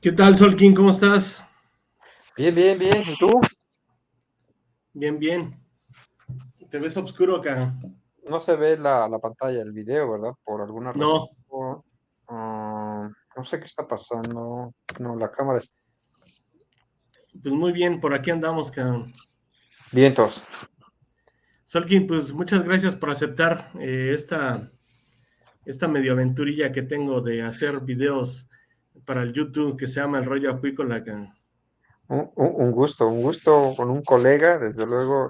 ¿Qué tal, Solkin? ¿Cómo estás? Bien, bien, bien. ¿Y tú? Bien, bien. Te ves oscuro acá. No se ve la pantalla del video, ¿verdad? Por alguna razón. No, No sé qué está pasando. No, la cámara está. pues muy bien, por aquí andamos, cabrón. Vientos. Solkin, pues muchas gracias por aceptar esta medio aventurilla que tengo de hacer videos para el YouTube que se llama El Rollo Acuícola, cabrón. Un gusto con un colega, desde luego,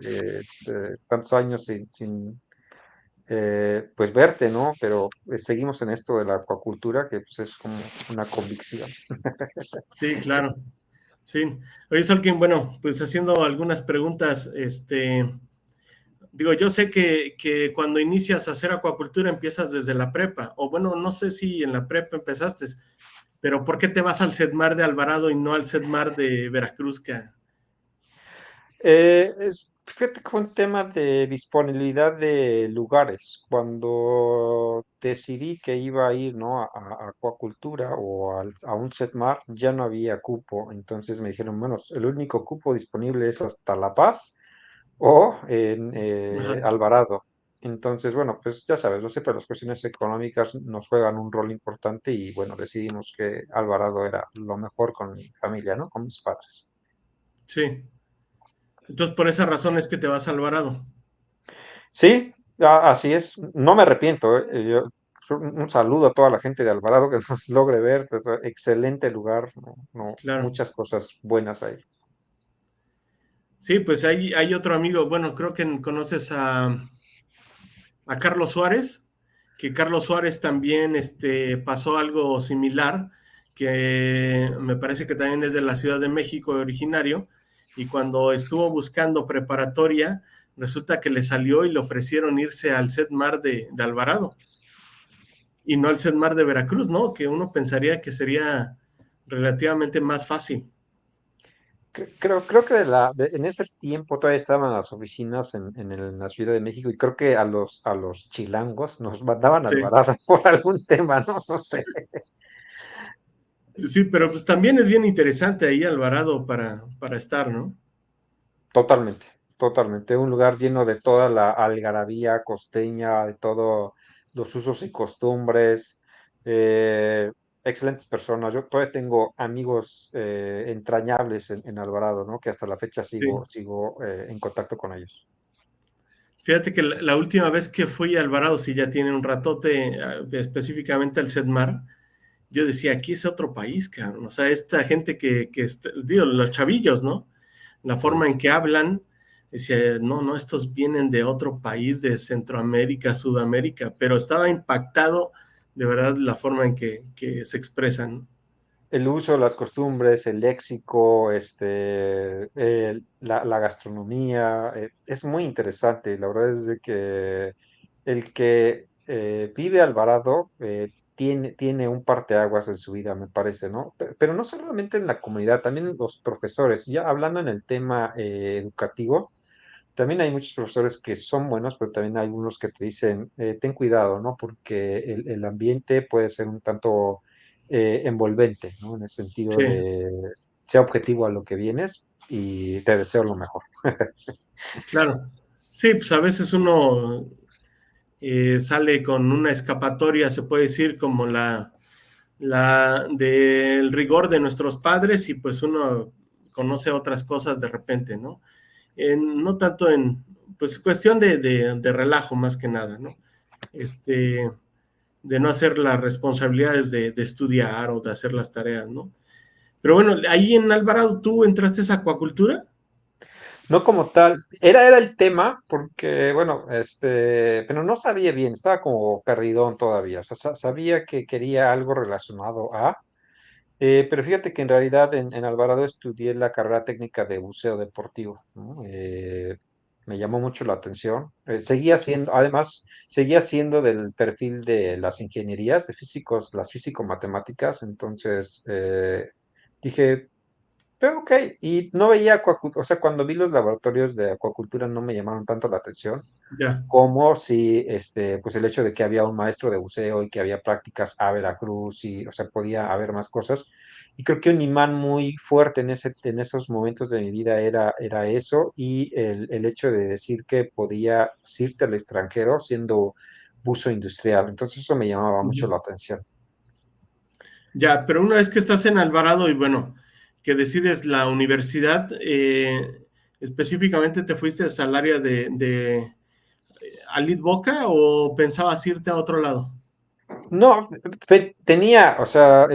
tantos años sin pues verte, ¿no? Pero seguimos en esto de la acuacultura, que pues es como una convicción. Sí, claro. Sí. Oye, Solkin, bueno, pues haciendo algunas preguntas, digo, yo sé que cuando inicias a hacer acuacultura empiezas desde la prepa, o bueno, no sé si en la prepa empezaste, pero ¿por qué te vas al Sedmar de Alvarado y no al Sedmar de Veracruz? Fíjate que fue un tema de disponibilidad de lugares. Cuando decidí que iba a ir, ¿no? a acuacultura o a un Setmar, ya no había cupo. Entonces me dijeron, bueno, el único cupo disponible es hasta La Paz o en Ajá. Alvarado. Entonces, bueno, pues ya sabes, no siempre las cuestiones económicas nos juegan un rol importante y bueno, decidimos que Alvarado era lo mejor con mi familia, ¿no? Con mis padres. Sí. Entonces, por esa razón es que te vas a Alvarado. Sí, así es. No me arrepiento, ¿eh? Un saludo a toda la gente de Alvarado que nos logre ver. Es un excelente lugar, Claro. muchas cosas buenas ahí. Sí, pues hay otro amigo, bueno, creo que conoces a Carlos Suárez, que Carlos Suárez también pasó algo similar, que me parece que también es de la Ciudad de México originario, y cuando estuvo buscando preparatoria, resulta que le salió y le ofrecieron irse al Sedmar de Alvarado y no al Sedmar de Veracruz, ¿no? Que uno pensaría que sería relativamente más fácil. Creo que en ese tiempo todavía estaban las oficinas en la Ciudad de México y creo que a los chilangos nos mandaban a Sí, Alvarado por algún tema, ¿no? No sé. sí, pero pues también es bien interesante ahí Alvarado para estar, ¿no? Totalmente, totalmente. Un lugar lleno de toda la algarabía costeña, de todos los usos y costumbres. eh, Excelentes personas. Yo todavía tengo amigos entrañables en Alvarado, ¿no? Que hasta la fecha Sí. sigo en contacto con ellos. Fíjate que la última vez que fui a Alvarado, sí ya tiene un ratote, específicamente al Sedmar, yo decía, aquí es otro país, cabrón. O sea, esta gente digo, los chavillos, ¿no? La forma Sí. en que hablan, decía, no, no, estos vienen de otro país, de Centroamérica, Sudamérica, pero estaba impactado de verdad la forma en que se expresan. El uso, las costumbres, el léxico, la gastronomía, es muy interesante. La verdad es de que el que vive Alvarado tiene un parteaguas en su vida, me parece, ¿no? Pero no solamente en la comunidad, también los profesores. Ya hablando en el tema educativo, también hay muchos profesores que son buenos, pero también hay unos que te dicen, ten cuidado, ¿no? Porque el ambiente puede ser un tanto envolvente, ¿no? En el sentido Sí, de, sea objetivo a lo que vienes y te deseo lo mejor. claro. Sí, pues a veces uno sale con una escapatoria, se puede decir, como la del rigor de nuestros padres y pues uno conoce otras cosas de repente, ¿no? No tanto pues cuestión de relajo más que nada, ¿no? Este, de no hacer las responsabilidades de estudiar o de hacer las tareas, ¿no? Pero bueno, ahí en Alvarado, ¿tú entraste a acuacultura? No como tal, era el tema, porque, bueno, pero no sabía bien, estaba como perdidón todavía, o sea, sabía que quería algo relacionado pero fíjate que en realidad en Alvarado estudié la carrera técnica de buceo deportivo, ¿no? Me llamó mucho la atención. Seguía siendo, además, seguía siendo del perfil de las ingenierías, de físicos, las físico-matemáticas. Entonces dije, Pero ok, y no veía acuacultura, o sea, cuando vi los laboratorios de acuacultura no me llamaron tanto la atención Ya. como si, pues el hecho de que había un maestro de buceo y que había prácticas a Veracruz y, o sea, podía haber más cosas. Y creo que un imán muy fuerte en esos momentos de mi vida era eso y el hecho de decir que podía irte al extranjero siendo buzo industrial. Entonces eso me llamaba mucho Ujú. la atención. Ya, pero una vez que estás en Alvarado y bueno, que decides la universidad, específicamente te fuiste al área de ¿a Lead Boca o pensabas irte a otro lado? No, tenía, o sea,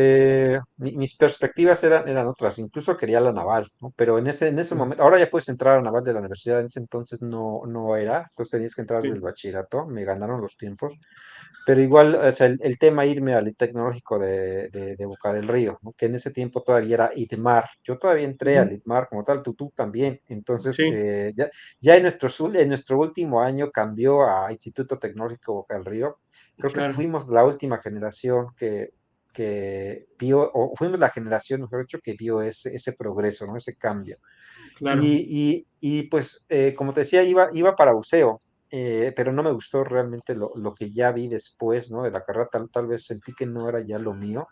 mis perspectivas eran otras, incluso quería la naval, ¿no? Pero en ese Sí, momento, ahora ya puedes entrar a la naval de la universidad, en ese entonces no era, entonces tenías que entrar desde el sí, bachillerato, me ganaron los tiempos, pero igual, o sea, el tema irme al tecnológico de Boca del Río, ¿no? Que en ese tiempo todavía era ITMAR, yo todavía entré al ujú, ITMAR como tal, tú también, entonces sí, ya en nuestro último año cambió a Instituto Tecnológico Boca del Río. Creo que claro, fuimos la última generación que vio, o fuimos la generación, mejor dicho, que vio ese progreso, ¿no? Ese cambio. claro, Y pues, como te decía, iba para buceo, pero no me gustó realmente lo que ya vi después, ¿no? De la carrera, tal vez sentí que no era ya lo mío.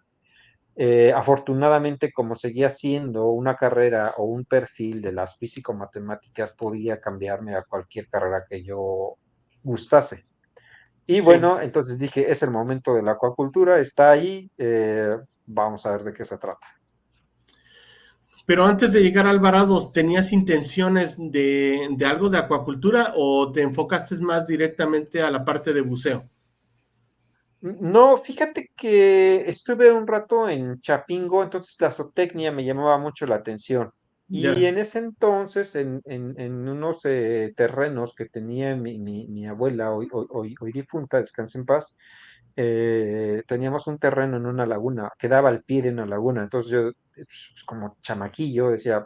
Afortunadamente, como seguía siendo una carrera o un perfil de las físico-matemáticas, podía cambiarme a cualquier carrera que yo gustase. Y sí. bueno, entonces dije, es el momento de la acuacultura, está ahí, vamos a ver de qué se trata. Pero antes de llegar a Alvarado, ¿tenías intenciones de algo de acuacultura o te enfocaste más directamente a la parte de buceo? No, fíjate que estuve un rato en Chapingo, entonces la zootecnia me llamaba mucho la atención. Y Ya, en ese entonces, en unos terrenos que tenía mi abuela, hoy difunta, descansa en paz, teníamos un terreno en una laguna, que daba al pie de una laguna. Entonces yo, pues, como chamaquillo, decía,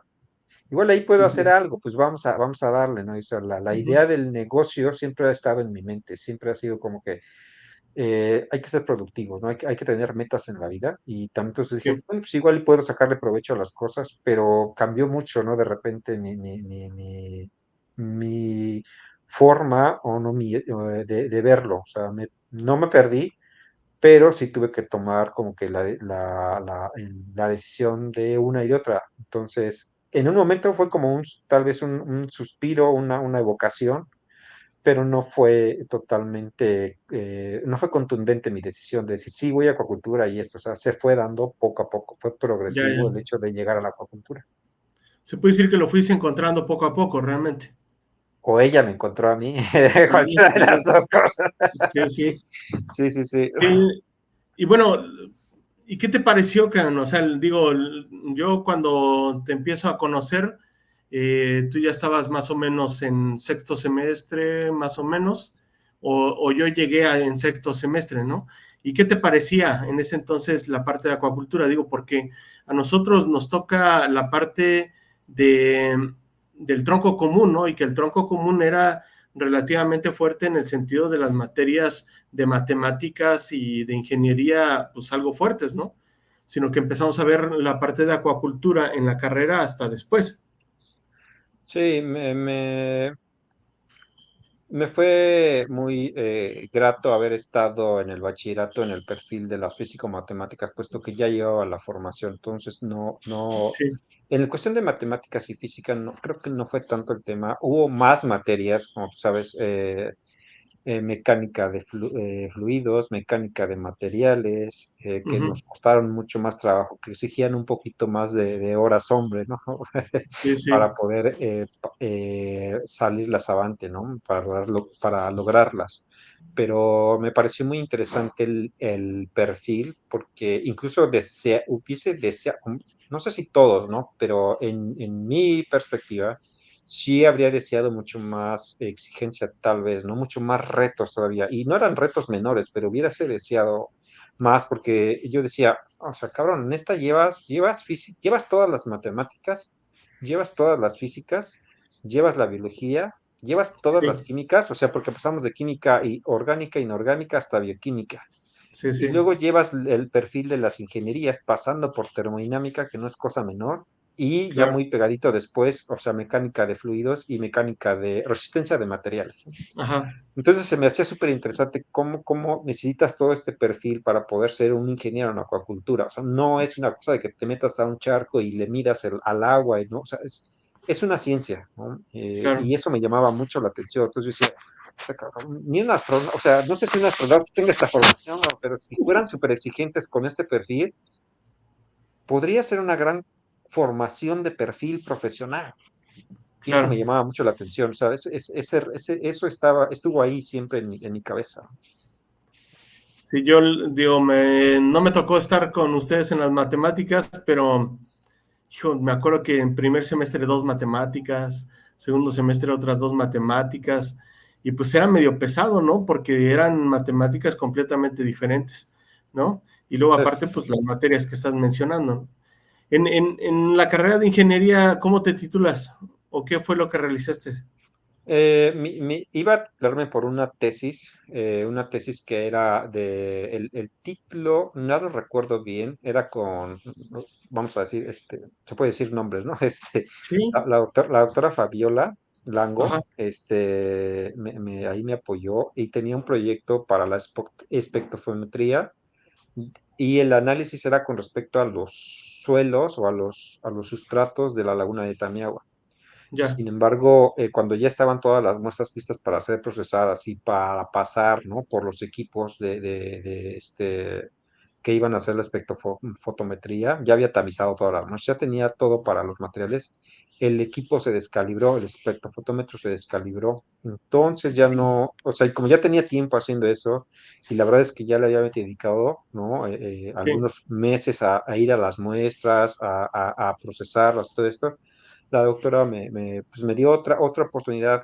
igual ahí puedo sí, hacer sí. algo, pues vamos a darle, ¿no? Y, o sea, la Ujú, idea del negocio siempre ha estado en mi mente, siempre ha sido como que hay que ser productivos, ¿no? Hay que tener metas en la vida. Y también entonces dije, sí, bueno, pues igual puedo sacarle provecho a las cosas, pero cambió mucho, ¿no? De repente mi forma o no de verlo. O sea, no me perdí, pero sí tuve que tomar como que la decisión de una y de otra. Entonces, en un momento fue como tal vez un suspiro, una evocación, pero no fue totalmente, no fue contundente mi decisión de decir, sí, voy a acuacultura y esto, o sea, se fue dando poco a poco, fue ya, progresivo ya. el hecho de llegar a la acuacultura. Se puede decir que lo fuiste encontrando poco a poco, realmente. O ella me encontró a mí, Sí, cualquiera de las dos cosas. sí, Sí, sí. sí, sí, sí. Sí, y bueno, ¿y qué te pareció, Can? O sea, digo, yo cuando te empiezo a conocer, tú ya estabas más o menos en sexto semestre, más o menos, o yo llegué en sexto semestre, ¿no? ¿Y qué te parecía en ese entonces la parte de acuacultura? Digo, porque a nosotros nos toca la parte de, del tronco común, ¿no? Y que el tronco común era relativamente fuerte en el sentido de las materias de matemáticas y de ingeniería, pues algo fuertes, ¿no? Sino que empezamos a ver la parte de acuacultura en la carrera hasta después. Sí, me fue muy grato haber estado en el bachillerato en el perfil de las físico-matemáticas, puesto que ya llevaba la formación. Entonces, Sí, en cuestión de matemáticas y física, no, creo que no fue tanto el tema. Hubo más materias, como tú sabes, mecánica de fluidos, mecánica de materiales, que uh-huh. nos costaron mucho más trabajo, que exigían un poquito más de horas hombre, ¿no? Sí, sí, Para poder salirlas avante, ¿no? Para lograrlas. Pero me pareció muy interesante el perfil, porque incluso hubiese deseado, no sé si todos, ¿no? Pero en mi perspectiva, sí habría deseado mucho más exigencia, tal vez, ¿no? Mucho más retos todavía. Y no eran retos menores, pero hubiérase deseado más, porque yo decía, o sea, cabrón, en esta llevas todas las matemáticas, llevas todas las físicas, llevas la biología, llevas todas las sí, químicas, o sea, porque pasamos de química y orgánica, inorgánica hasta bioquímica. sí, Y sí, luego llevas el perfil de las ingenierías, pasando por termodinámica, que no es cosa menor, y ya claro, muy pegadito después, o sea, mecánica de fluidos y mecánica de resistencia de materiales. ajá, Entonces se me hacía súper interesante cómo necesitas todo este perfil para poder ser un ingeniero en acuacultura. O sea, no es una cosa de que te metas a un charco y le midas al agua, ¿no? O sea, es una ciencia, ¿no? claro, Y eso me llamaba mucho la atención. Entonces yo decía, "O sea, cabrón, ni un astronauta, o sea, no sé si un astronauta tenga esta formación, ¿no? Pero si fueran súper exigentes con este perfil, podría ser una gran formación de perfil profesional. Y eso me claro. llamaba mucho la atención, ¿sabes? Eso estuvo ahí siempre en mi cabeza. Sí, yo digo, no me tocó estar con ustedes en las matemáticas, pero hijo, me acuerdo que en primer semestre dos matemáticas, segundo semestre otras dos matemáticas, y pues era medio pesado, ¿no? Porque eran matemáticas completamente diferentes, ¿no? Y luego Sí. aparte, pues las materias que estás mencionando, ¿no? En la carrera de ingeniería, ¿cómo te titulas? ¿O qué fue lo que realizaste? Iba a titularme por una tesis que era el título, no lo recuerdo bien, era con, vamos a decir, se puede decir nombres, ¿no? Sí, La doctora Fabiola ajá, Lango, ahí me apoyó y tenía un proyecto para la espectrofometría y el análisis era con respecto a los suelos o a los sustratos de la laguna de Tamiagua. ya, Sin embargo, cuando ya estaban todas las muestras listas para ser procesadas y para pasar, ¿no? Por los equipos que iban a hacer la espectrofotometría, ya había tamizado toda la muestra, ya tenía todo para los materiales. El equipo se descalibró, el espectrofotómetro se descalibró. Entonces ya no, o sea, y como ya tenía tiempo haciendo eso, y la verdad es que ya le había dedicado, ¿no? sí, Algunos meses a ir a las muestras, a procesarlas, todo esto, la doctora pues me dio otra oportunidad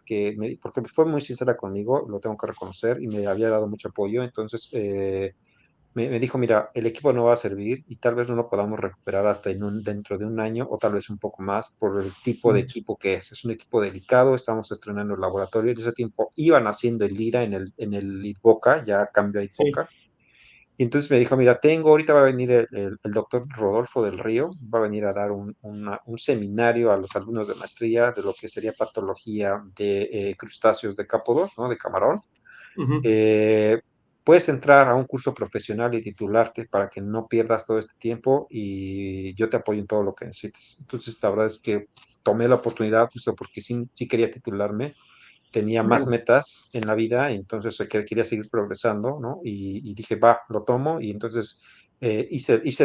porque fue muy sincera conmigo, lo tengo que reconocer, y me había dado mucho apoyo. Entonces me dijo, mira, el equipo no va a servir y tal vez no lo podamos recuperar hasta dentro de un año o tal vez un poco más por el tipo de sí, equipo que es. Es un equipo delicado, estamos estrenando el laboratorio. En ese tiempo iban haciendo el LIRA en el ITBOCA, ya cambió a sí, ITBOCA. Y entonces me dijo, mira, ahorita va a venir el doctor Rodolfo del Río, va a venir a dar un seminario a los alumnos de maestría de lo que sería patología de crustáceos de decápodos, ¿no? De camarón. ujú, Eh, Puedes entrar a un curso profesional y titularte para que no pierdas todo este tiempo y yo te apoyo en todo lo que necesites. Entonces, la verdad es que tomé la oportunidad justo porque sí quería titularme, tenía más claro, metas en la vida, y entonces quería seguir progresando, ¿no? Y dije, va, lo tomo, y entonces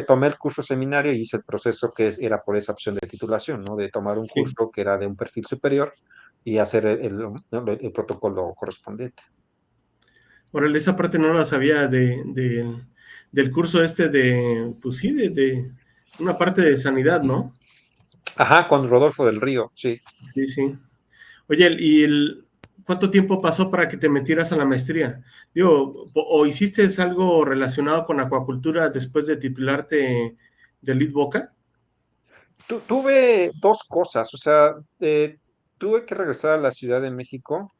tomé el curso seminario y hice el proceso era por esa opción de titulación, ¿no? De tomar un sí. curso que era de un perfil superior y hacer el protocolo correspondiente. Órale, esa parte no la sabía del curso este pues sí, de una parte de sanidad, ¿no? Ajá, con Rodolfo del Río, sí. Sí, sí. Oye, ¿cuánto tiempo pasó para que te metieras a la maestría? Digo, ¿o hiciste algo relacionado con acuacultura después de titularte de Lead Boca? Tuve dos cosas, o sea, tuve que regresar a la Ciudad de México,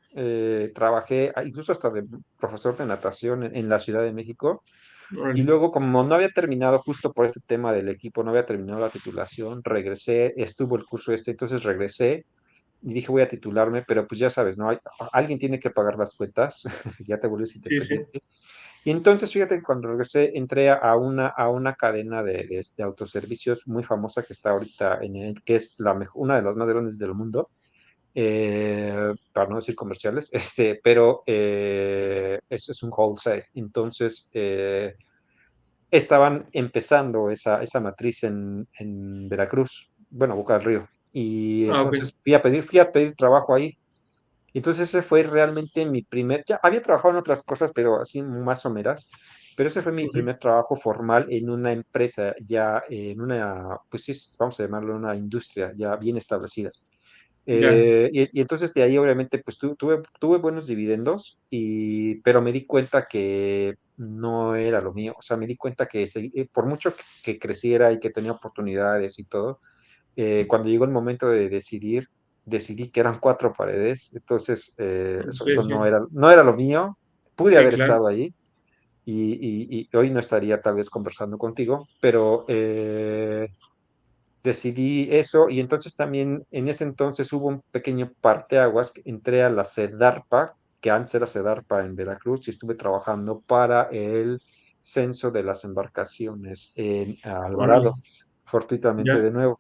trabajé incluso hasta de profesor de natación en la Ciudad de México. Y Órale, luego, como no había terminado justo por este tema del equipo, no había terminado la titulación, regresé, estuvo el curso entonces regresé y dije voy a titularme, pero pues ya sabes, ¿no? Alguien tiene que pagar las cuentas, ya te vuelves sí, sí, independiente. Y entonces, fíjate que cuando regresé, entré a una cadena de autoservicios muy famosa que está ahorita que es una de las más grandes del mundo, para no decir comerciales, pero eso es un wholesale. Entonces, estaban empezando esa matriz en Veracruz, bueno, Boca del Río. Y ah, ok, entonces fui a pedir trabajo ahí. Entonces ese fue realmente ya había trabajado en otras cosas, pero así más o menos, pero ese fue mi ujú, primer trabajo formal en una empresa, ya pues sí, vamos a llamarlo una industria ya bien establecida. ya, Y entonces de ahí obviamente pues tuve buenos dividendos, pero me di cuenta que no era lo mío. O sea, me di cuenta que por mucho que creciera y que tenía oportunidades y todo, cuando llegó el momento de decidir, decidí que eran cuatro paredes. Entonces sí, eso sí, no era lo mío. Pude sí, haber claro, estado ahí y hoy no estaría tal vez conversando contigo, decidí eso y entonces también en ese entonces hubo un pequeño parteaguas, que entré a la CEDARPA, que antes era CEDARPA en Veracruz, y estuve trabajando para el censo de las embarcaciones en Órale, Alvarado, fortuitamente ya. de nuevo.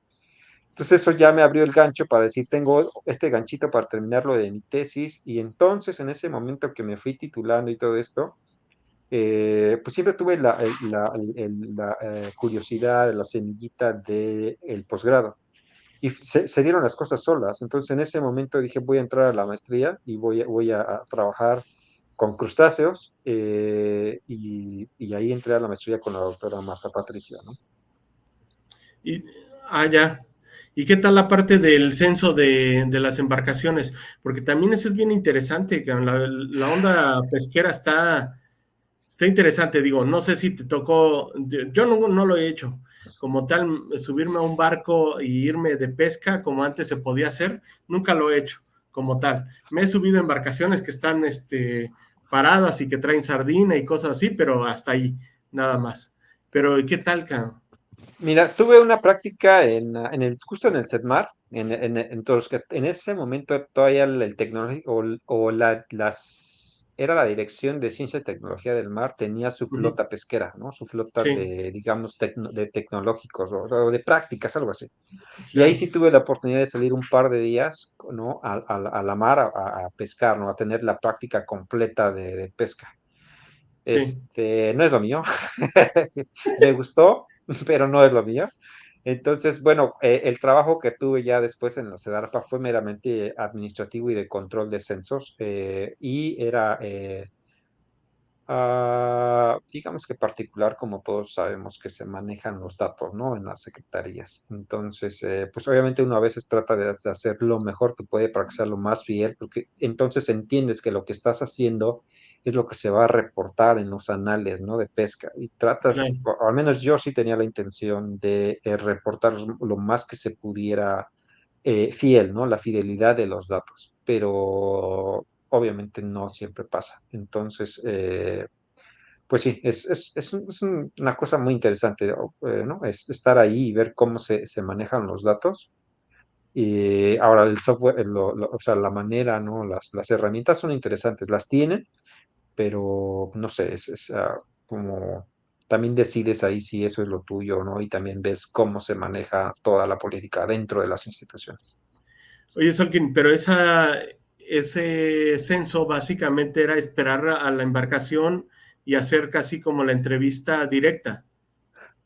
Entonces eso ya me abrió el gancho para decir, tengo este ganchito para terminar lo de mi tesis y entonces en ese momento que me fui titulando y todo esto, pues siempre tuve la curiosidad, la semillita del posgrado y se dieron las cosas solas. Entonces en ese momento dije, voy a entrar a la maestría y voy a trabajar con crustáceos y ahí entré a la maestría con la doctora Marta Patricia, ¿no? Y, ya. ¿Y qué tal la parte del censo de las embarcaciones? Porque también eso es bien interesante, que la onda pesquera está interesante. Digo, no sé si te tocó, yo no lo he hecho, como tal, subirme a un barco y irme de pesca como antes se podía hacer, nunca lo he hecho como tal. Me he subido a embarcaciones que están paradas y que traen sardina y cosas así, pero hasta ahí, nada más. Pero ¿y qué tal, cabrón? Mira, tuve una práctica justo en el CEDMAR, en ese momento todavía el tecnológico era la Dirección de Ciencia y Tecnología del Mar, tenía su Ujú. flota pesquera, ¿no? Su flota Sí, de, digamos, de tecnológicos o de prácticas, algo así. Y ahí claro, sí tuve la oportunidad de salir un par de días, ¿no? A la mar a pescar, ¿no? A tener la práctica completa de pesca. sí. No es lo mío. Me gustó, pero no es lo mío. Entonces, bueno, el trabajo que tuve ya después en la CEDARPA fue meramente administrativo y de control de censos y era digamos que particular, como todos sabemos que se manejan los datos, ¿no? En las secretarías. Entonces, pues obviamente uno a veces trata de hacer lo mejor que puede para que sea lo más fiel, porque entonces entiendes que lo que estás haciendo es lo que se va a reportar en los anales, ¿no? De pesca. Y tratas, Claro, o al menos yo sí tenía la intención de reportar lo más que se pudiera fiel, ¿no? La fidelidad de los datos, pero obviamente no siempre pasa. Entonces, pues sí, una cosa muy interesante, ¿no? Es estar ahí y ver cómo se manejan los datos. Y ahora el software, o sea, la manera, ¿no? Las herramientas son interesantes, las tienen, pero no sé, como también decides ahí si eso es lo tuyo, ¿no? Y también ves cómo se maneja toda la política dentro de las instituciones. oye, Solkin, pero ese censo básicamente era esperar a la embarcación y hacer casi como la entrevista directa.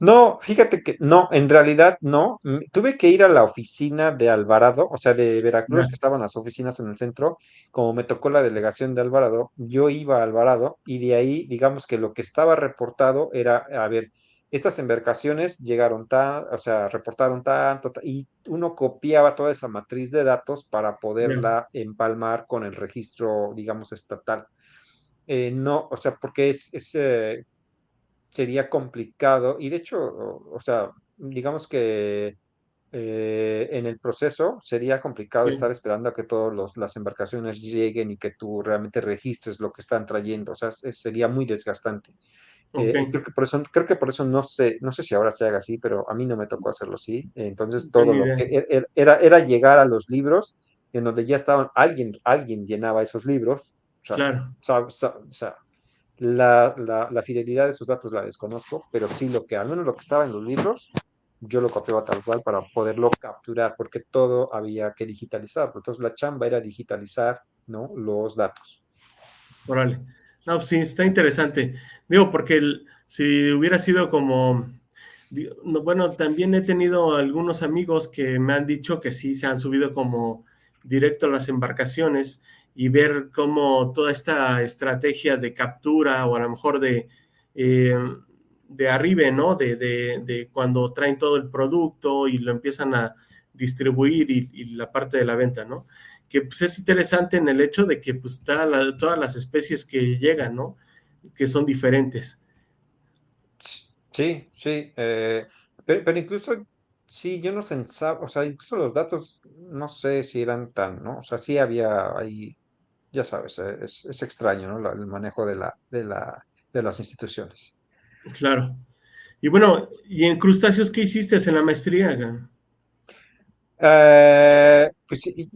No, fíjate que no, en realidad no. Tuve que ir a la oficina de Alvarado, o sea, de Veracruz, Ya, que estaban las oficinas en el centro. Como me tocó la delegación de Alvarado, yo iba a Alvarado y de ahí, digamos que lo que estaba reportado era, a ver, estas embarcaciones llegaron o sea, reportaron tanto, y uno copiaba toda esa matriz de datos para ya, poderla empalmar con el registro, digamos, estatal. No, o sea, porque sería complicado y de hecho, o sea, digamos que en el proceso sería complicado sí, estar esperando a que todas las embarcaciones lleguen y que tú realmente registres lo que están trayendo, o sea, sería muy desgastante. ok, Creo que por eso no sé si ahora se haga así, pero a mí no me tocó hacerlo así. Entonces, no tengo todo ni lo idea. que era llegar a los libros en donde ya estaban, alguien llenaba esos libros, o sea, Claro, o sea, la fidelidad de sus datos la desconozco, pero sí al menos lo que estaba en los libros, yo lo copiaba tal cual para poderlo capturar, porque todo había que digitalizarlo. Entonces la chamba era digitalizar, ¿no? Los datos. órale. No, pues sí, está interesante. Digo, porque si hubiera sido como, no, bueno, también he tenido algunos amigos que me han dicho que sí se han subido como directo a las embarcaciones y ver cómo toda esta estrategia de captura o a lo mejor eh, de arribe, ¿no? De cuando traen todo el producto y lo empiezan a distribuir y la parte de la venta, ¿no? Que pues es interesante en el hecho de que pues está todas las especies que llegan, ¿no? Que son diferentes. Sí, sí, pero incluso, sí, yo no pensaba, o sea, incluso los datos, no sé si eran tan, ¿no? O sea, sí había ahí, ya sabes, es extraño, ¿no? El manejo de las instituciones. Claro. Y bueno, ¿y en crustáceos qué hiciste en la maestría? Pues sí,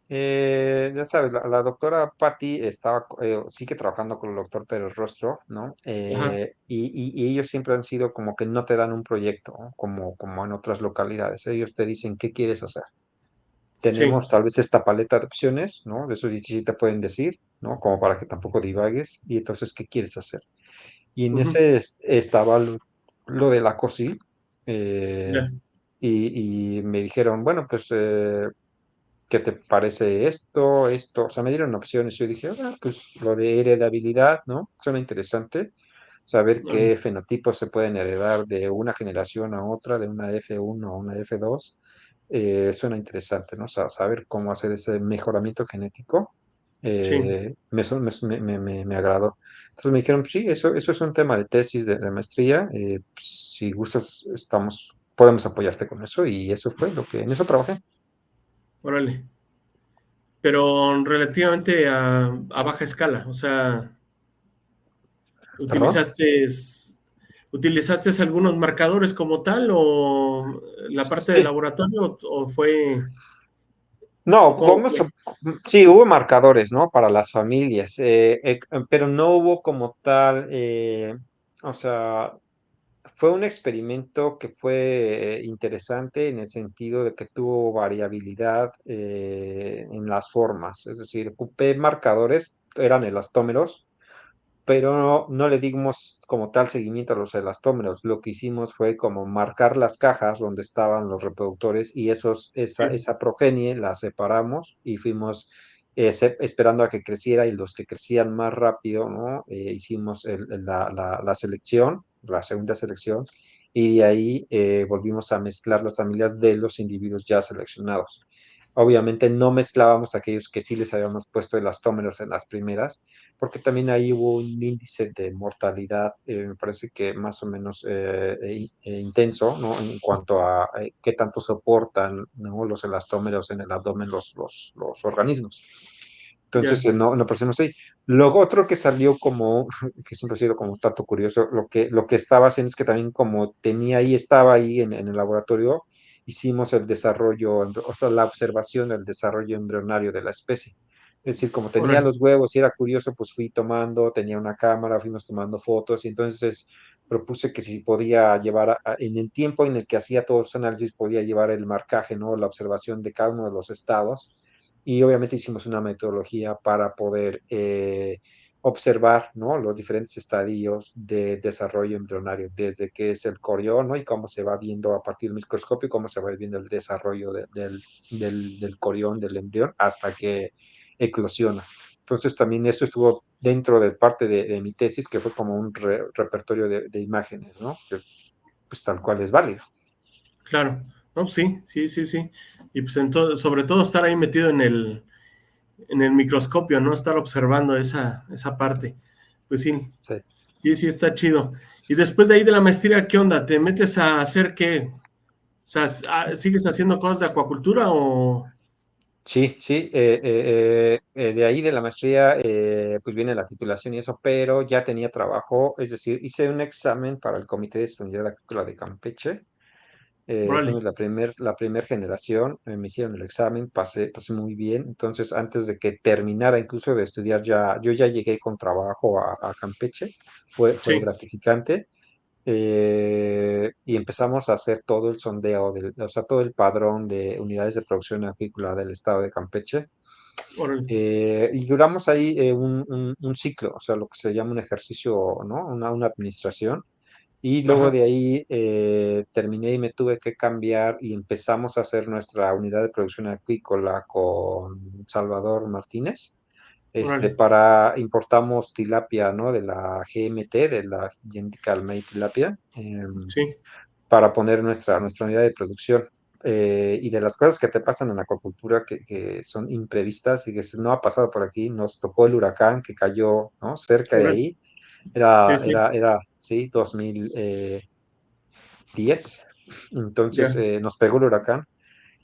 ya sabes, la doctora Patty estaba, sigue trabajando con el doctor Pérez Rostro, ¿no? Ajá, Y ellos siempre han sido como que no te dan un proyecto, ¿no? Como en otras localidades. Ellos te dicen, ¿qué quieres hacer? sí, Tenemos tal vez esta paleta de opciones, ¿no? De eso sí, sí te pueden decir, ¿no? Como para que tampoco divagues. Y entonces, ¿qué quieres hacer? Y en ujú, ese estaba lo de la COSIL. eh, ya, y me dijeron, bueno, pues ¿qué te parece esto? Esto, o sea, me dieron opciones. Yo dije, ah, pues lo de heredabilidad, ¿no? Suena interesante. Saber órale, qué fenotipos se pueden heredar de una generación a otra, de una F1 a una F2. Suena interesante, ¿no? Saber cómo hacer ese mejoramiento genético. sí, Me agradó. Entonces me dijeron, pues sí, eso es un tema de tesis de maestría. Pues, si gustas, podemos apoyarte con eso. Y eso fue lo que, en eso trabajé. órale. Pero relativamente a baja escala, o sea, ¿Perdón? ¿utilizaste, utilizaste algunos marcadores como tal o la parte de Sí. laboratorio o fue, o No, cómo fue? sí, hubo marcadores, ¿no? Para las familias, pero no hubo como tal, o sea, fue un experimento que fue interesante en el sentido de que tuvo variabilidad en las formas, es decir, ocupé marcadores, eran elastómeros, pero no le dimos como tal seguimiento a los elastómeros. Lo que hicimos fue como marcar las cajas donde estaban los reproductores y Sí, esa progenie la separamos y fuimos esperando a que creciera y los que crecían más rápido, ¿no? Hicimos la selección, la segunda selección, y de ahí volvimos a mezclar las familias de los individuos ya seleccionados. Obviamente no mezclábamos aquellos que sí les habíamos puesto elastómeros en las primeras, porque también ahí hubo un índice de mortalidad, me parece que más o menos intenso, ¿no? En cuanto a qué tanto soportan, ¿no? Los elastómeros en el abdomen los organismos. Entonces, ya, no pusimos ahí. Luego, otro que salió como, que siempre ha sido como un tanto curioso, lo que estaba haciendo es que también como estaba ahí en el laboratorio, hicimos el desarrollo, o sea, la observación del desarrollo embrionario de la especie. Es decir, como tenía órale, los huevos y era curioso, pues fui tomando, tenía una cámara, fuimos tomando fotos y entonces propuse que si podía llevar, en el tiempo en el que hacía todos los análisis, podía llevar el marcaje, ¿no? La observación de cada uno de los estados. Y obviamente hicimos una metodología para poder observar, ¿no? Los diferentes estadios de desarrollo embrionario, desde que es el corión, ¿no? Y cómo se va viendo a partir del microscopio, cómo se va viendo el desarrollo del corión, del embrión, hasta que eclosiona. Entonces también eso estuvo dentro de parte de mi tesis, que fue como un repertorio de imágenes, ¿no? Que pues tal cual es válido. claro. No, pues sí, sí, sí, sí. Y pues entonces, sobre todo estar ahí metido en el microscopio, ¿no? Estar observando esa parte. Pues sí, Sí. sí, sí, está chido. Y después de ahí de la maestría, ¿qué onda? ¿Te metes a hacer qué? O sea, ¿sigues haciendo cosas de acuacultura o...? Sí, sí, de ahí de la maestría, pues viene la titulación y eso, pero ya tenía trabajo, es decir, hice un examen para el Comité de Sanidad Agrícola de Campeche. Órale, Fuimos la primer generación, me hicieron el examen, pasé muy bien. Entonces, antes de que terminara incluso de estudiar, yo ya llegué con trabajo a Campeche, fue sí, gratificante. Y empezamos a hacer todo el sondeo, o sea, todo el padrón de unidades de producción acuícola del estado de Campeche. órale, Y duramos ahí un ciclo, o sea, lo que se llama un ejercicio, ¿no? Una administración. Y luego ajá, de ahí terminé y me tuve que cambiar y empezamos a hacer nuestra unidad de producción acuícola con Salvador Martínez. órale, Importamos tilapia, ¿no? De la GMT, de la Genetical Made Tilapia, sí, para poner nuestra unidad de producción. Y de las cosas que te pasan en la acuacultura que son imprevistas y que no ha pasado por aquí, nos tocó el huracán que cayó, ¿no? Cerca de órale, ahí. sí, sí, Sí, 2010. Entonces ya, nos pegó el huracán.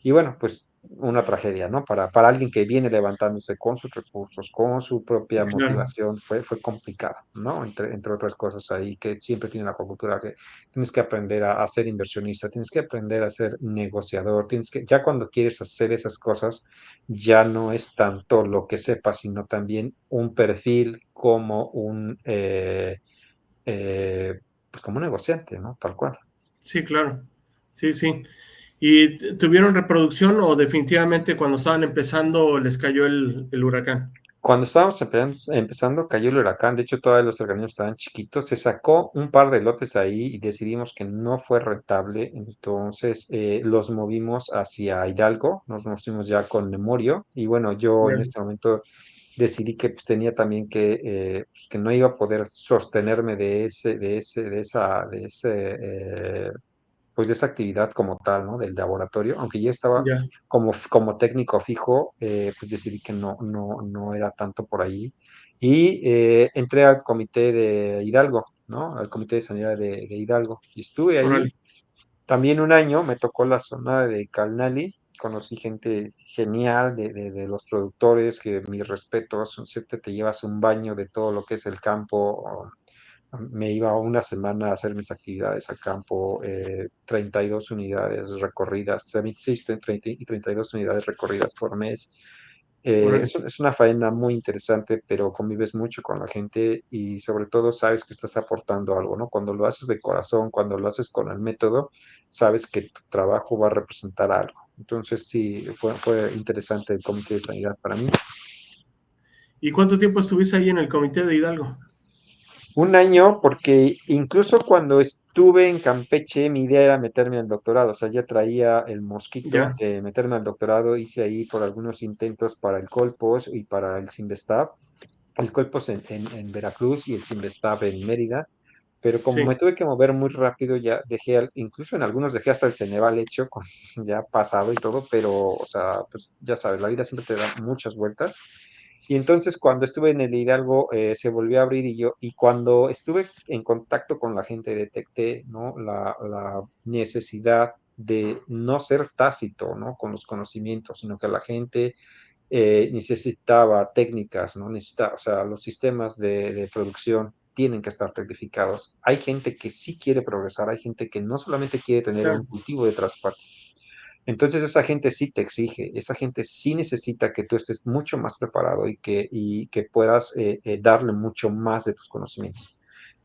Y bueno, pues una tragedia, ¿no? Para alguien que viene levantándose con sus recursos, con su propia claro, motivación, fue complicado, ¿no? Entre otras cosas ahí que siempre tiene la acuacultura, que tienes que aprender a ser inversionista, tienes que aprender a ser negociador, ya cuando quieres hacer esas cosas, ya no es tanto lo que sepas, sino también un perfil como pues como un negociante, ¿no? Tal cual. sí, claro, sí, sí. ¿Y tuvieron reproducción o definitivamente cuando estaban empezando les cayó el huracán? Cuando estábamos empezando, cayó el huracán. De hecho, todavía los organismos estaban chiquitos. Se sacó un par de lotes ahí y decidimos que no fue rentable. Entonces, los movimos hacia Hidalgo. Nos fuimos ya con Memorio. Y bueno, yo Ya, en este momento decidí que pues, tenía también pues, que no iba a poder sostenerme pues de esa actividad como tal, ¿no? Del laboratorio, aunque ya estaba ya, como técnico fijo, pues decidí que no era tanto por ahí. Y entré al comité de Hidalgo, ¿no? Al comité de sanidad de Hidalgo. Y estuve ahí órale, también un año, me tocó la zona de Calnali, conocí gente genial de los productores, que mis respetos, siempre te llevas un baño de todo lo que es el campo. Me iba una semana a hacer mis actividades a campo, 32 unidades recorridas, 26, 30 y 32 unidades recorridas por mes. órale, Es una faena muy interesante, pero convives mucho con la gente y sobre todo sabes que estás aportando algo, ¿no? Cuando lo haces de corazón, cuando lo haces con el método, sabes que tu trabajo va a representar algo. Entonces sí, fue interesante el comité de sanidad para mí. ¿y cuánto tiempo estuviste ahí en el comité de Hidalgo? Un año, porque incluso cuando estuve en Campeche, mi idea era meterme al doctorado, o sea, ya traía el mosquito Ya, de meterme al doctorado, hice ahí por algunos intentos para el Colpos y para el Sinvestav, el Colpos en Veracruz y el Sinvestav en Mérida, pero como me sí, tuve que mover muy rápido, ya dejé, incluso en algunos dejé hasta el Ceneval hecho, ya pasado y todo, pero, o sea, pues ya sabes, la vida siempre te da muchas vueltas. Y entonces cuando estuve en el Hidalgo se volvió a abrir y cuando estuve en contacto con la gente detecté, ¿no? La necesidad de no ser tácito, ¿no? Con los conocimientos, sino que la gente necesitaba técnicas, ¿no? O sea, los sistemas de producción tienen que estar tecnificados. Hay gente que sí quiere progresar, hay gente que no solamente quiere tener un claro, cultivo de traspatio. Entonces esa gente sí te exige, esa gente sí necesita que tú estés mucho más preparado y que puedas darle mucho más de tus conocimientos.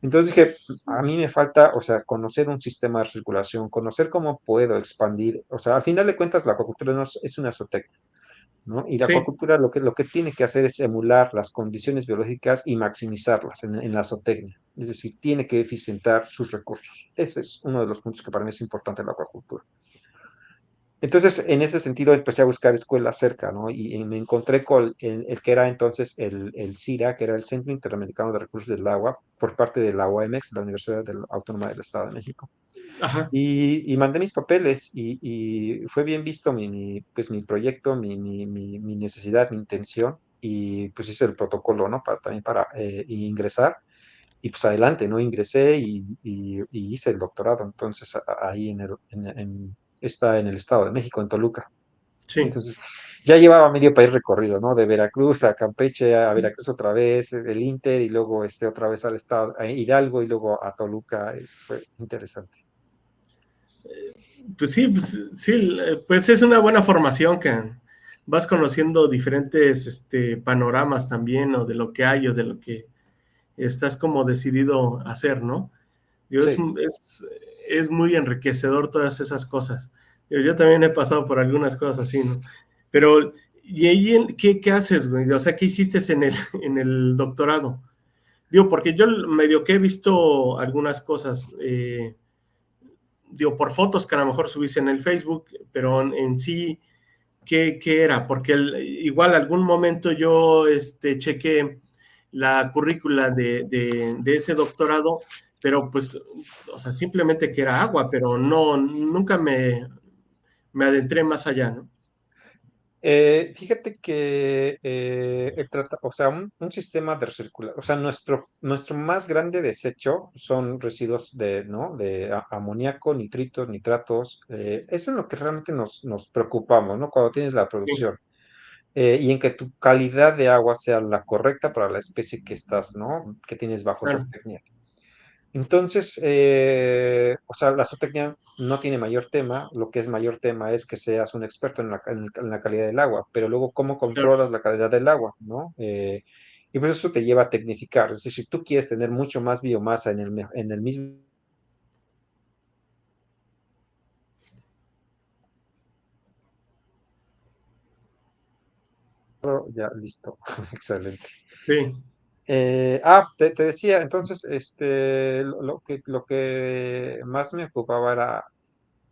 Entonces dije, a mí me falta, o sea, conocer un sistema de circulación, conocer cómo puedo expandir, o sea, al final de cuentas la acuacultura no es una zootecnia, ¿no? Y la sí, acuacultura lo que tiene que hacer es emular las condiciones biológicas y maximizarlas en la zootecnia, es decir, tiene que eficientar sus recursos. Ese es uno de los puntos que para mí es importante en la acuacultura. Entonces, en ese sentido, empecé a buscar escuelas cerca, ¿no? Y me encontré con el que era entonces el CIRA, que era el Centro Interamericano de Recursos del Agua, por parte de la UAMX, la Universidad Autónoma del Estado de México. ajá, Y mandé mis papeles y fue bien visto pues, mi proyecto, mi necesidad, mi intención, y pues hice el protocolo, ¿no? También para ingresar. Y pues adelante, ¿no? Ingresé y hice el doctorado, entonces ahí está en el Estado de México, en Toluca. sí. Entonces ya llevaba medio país recorrido, ¿no? De Veracruz a Campeche, a Veracruz otra vez, el Inter y luego otra vez al Estado, a Hidalgo y luego a Toluca. Fue interesante. Pues sí, pues es una buena formación que vas conociendo diferentes panoramas también, o de lo que hay, o de lo que estás como decidido a hacer, ¿no? Digo, Sí, es muy enriquecedor todas esas cosas. Digo, yo también he pasado por algunas cosas así, ¿no? Pero, ¿y ahí qué haces, güey? O sea, ¿qué hiciste en el doctorado? Digo, porque yo medio que he visto algunas cosas, digo, por fotos que a lo mejor subiste en el Facebook, pero en sí, ¿qué era? Porque igual algún momento yo chequé la currícula de ese doctorado, pero pues, o sea, simplemente que era agua, pero no, nunca me adentré más allá, ¿no? Fíjate que o sea, un sistema de recirculación, o sea, nuestro más grande desecho son residuos ¿no? De amoníaco, nitritos, nitratos. Eso es lo que realmente nos preocupamos, ¿no? Cuando tienes la Sí, producción. Y en que tu calidad de agua sea la correcta para la especie que estás, ¿no? Que tienes bajo claro, zootecnia. Entonces, o sea, la zootecnia no tiene mayor tema, lo que es mayor tema es que seas un experto en la calidad del agua, pero luego cómo claro, controlas la calidad del agua, ¿no? Y pues eso te lleva a tecnificar, es decir, si tú quieres tener mucho más biomasa en el mismo, ya listo, excelente. sí, Te decía, entonces, lo que más me ocupaba era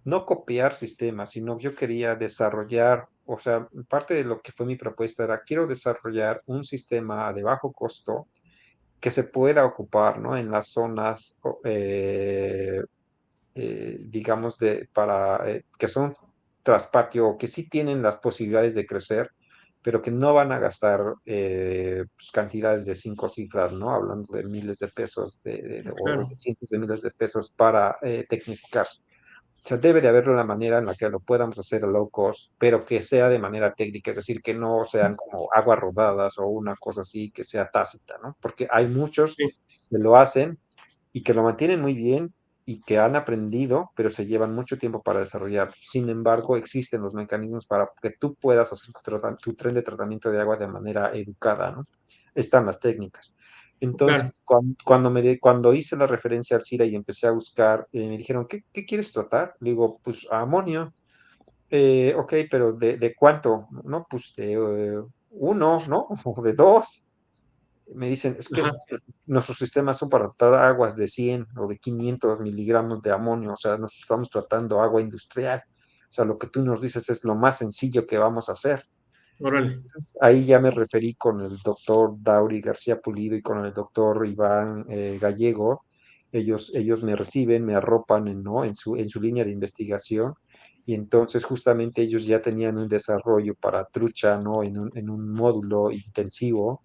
no copiar sistemas, sino yo quería desarrollar, o sea, parte de lo que fue mi propuesta era, quiero desarrollar un sistema de bajo costo que se pueda ocupar, ¿no? En las zonas, digamos, que son traspatio, o que sí tienen las posibilidades de crecer, pero que no van a gastar pues, cantidades de 5 cifras, ¿no? Hablando de miles de pesos o claro, de cientos de miles de pesos para tecnificarse. O sea, debe de haber una manera en la que lo podamos hacer a low cost, pero que sea de manera técnica, es decir, que no sean como aguas rodadas o una cosa así que sea tácita, ¿no? Porque hay muchos sí, que lo hacen y que lo mantienen muy bien y que han aprendido, pero se llevan mucho tiempo para desarrollar. Sin embargo, existen los mecanismos para que tú puedas hacer tu tren de tratamiento de agua de manera educada, ¿no? Están las técnicas. Entonces, claro, cuando hice la referencia al CIRA y empecé a buscar, me dijeron, ¿qué quieres tratar? Le digo, pues amonio. Ok, pero ¿de cuánto? No, pues de uno, ¿no? O de dos. Me dicen, es que ajá, nuestros sistemas son para tratar aguas de 100 o de 500 miligramos de amonio, o sea, nos estamos tratando agua industrial. O sea, lo que tú nos dices es lo más sencillo que vamos a hacer. órale, Ahí ya me referí con el doctor Dauri García Pulido y con el doctor Iván Gallego. Ellos me reciben, me arropan ¿no? en su línea de investigación. Y entonces justamente ellos ya tenían un desarrollo para trucha, ¿no? En un módulo intensivo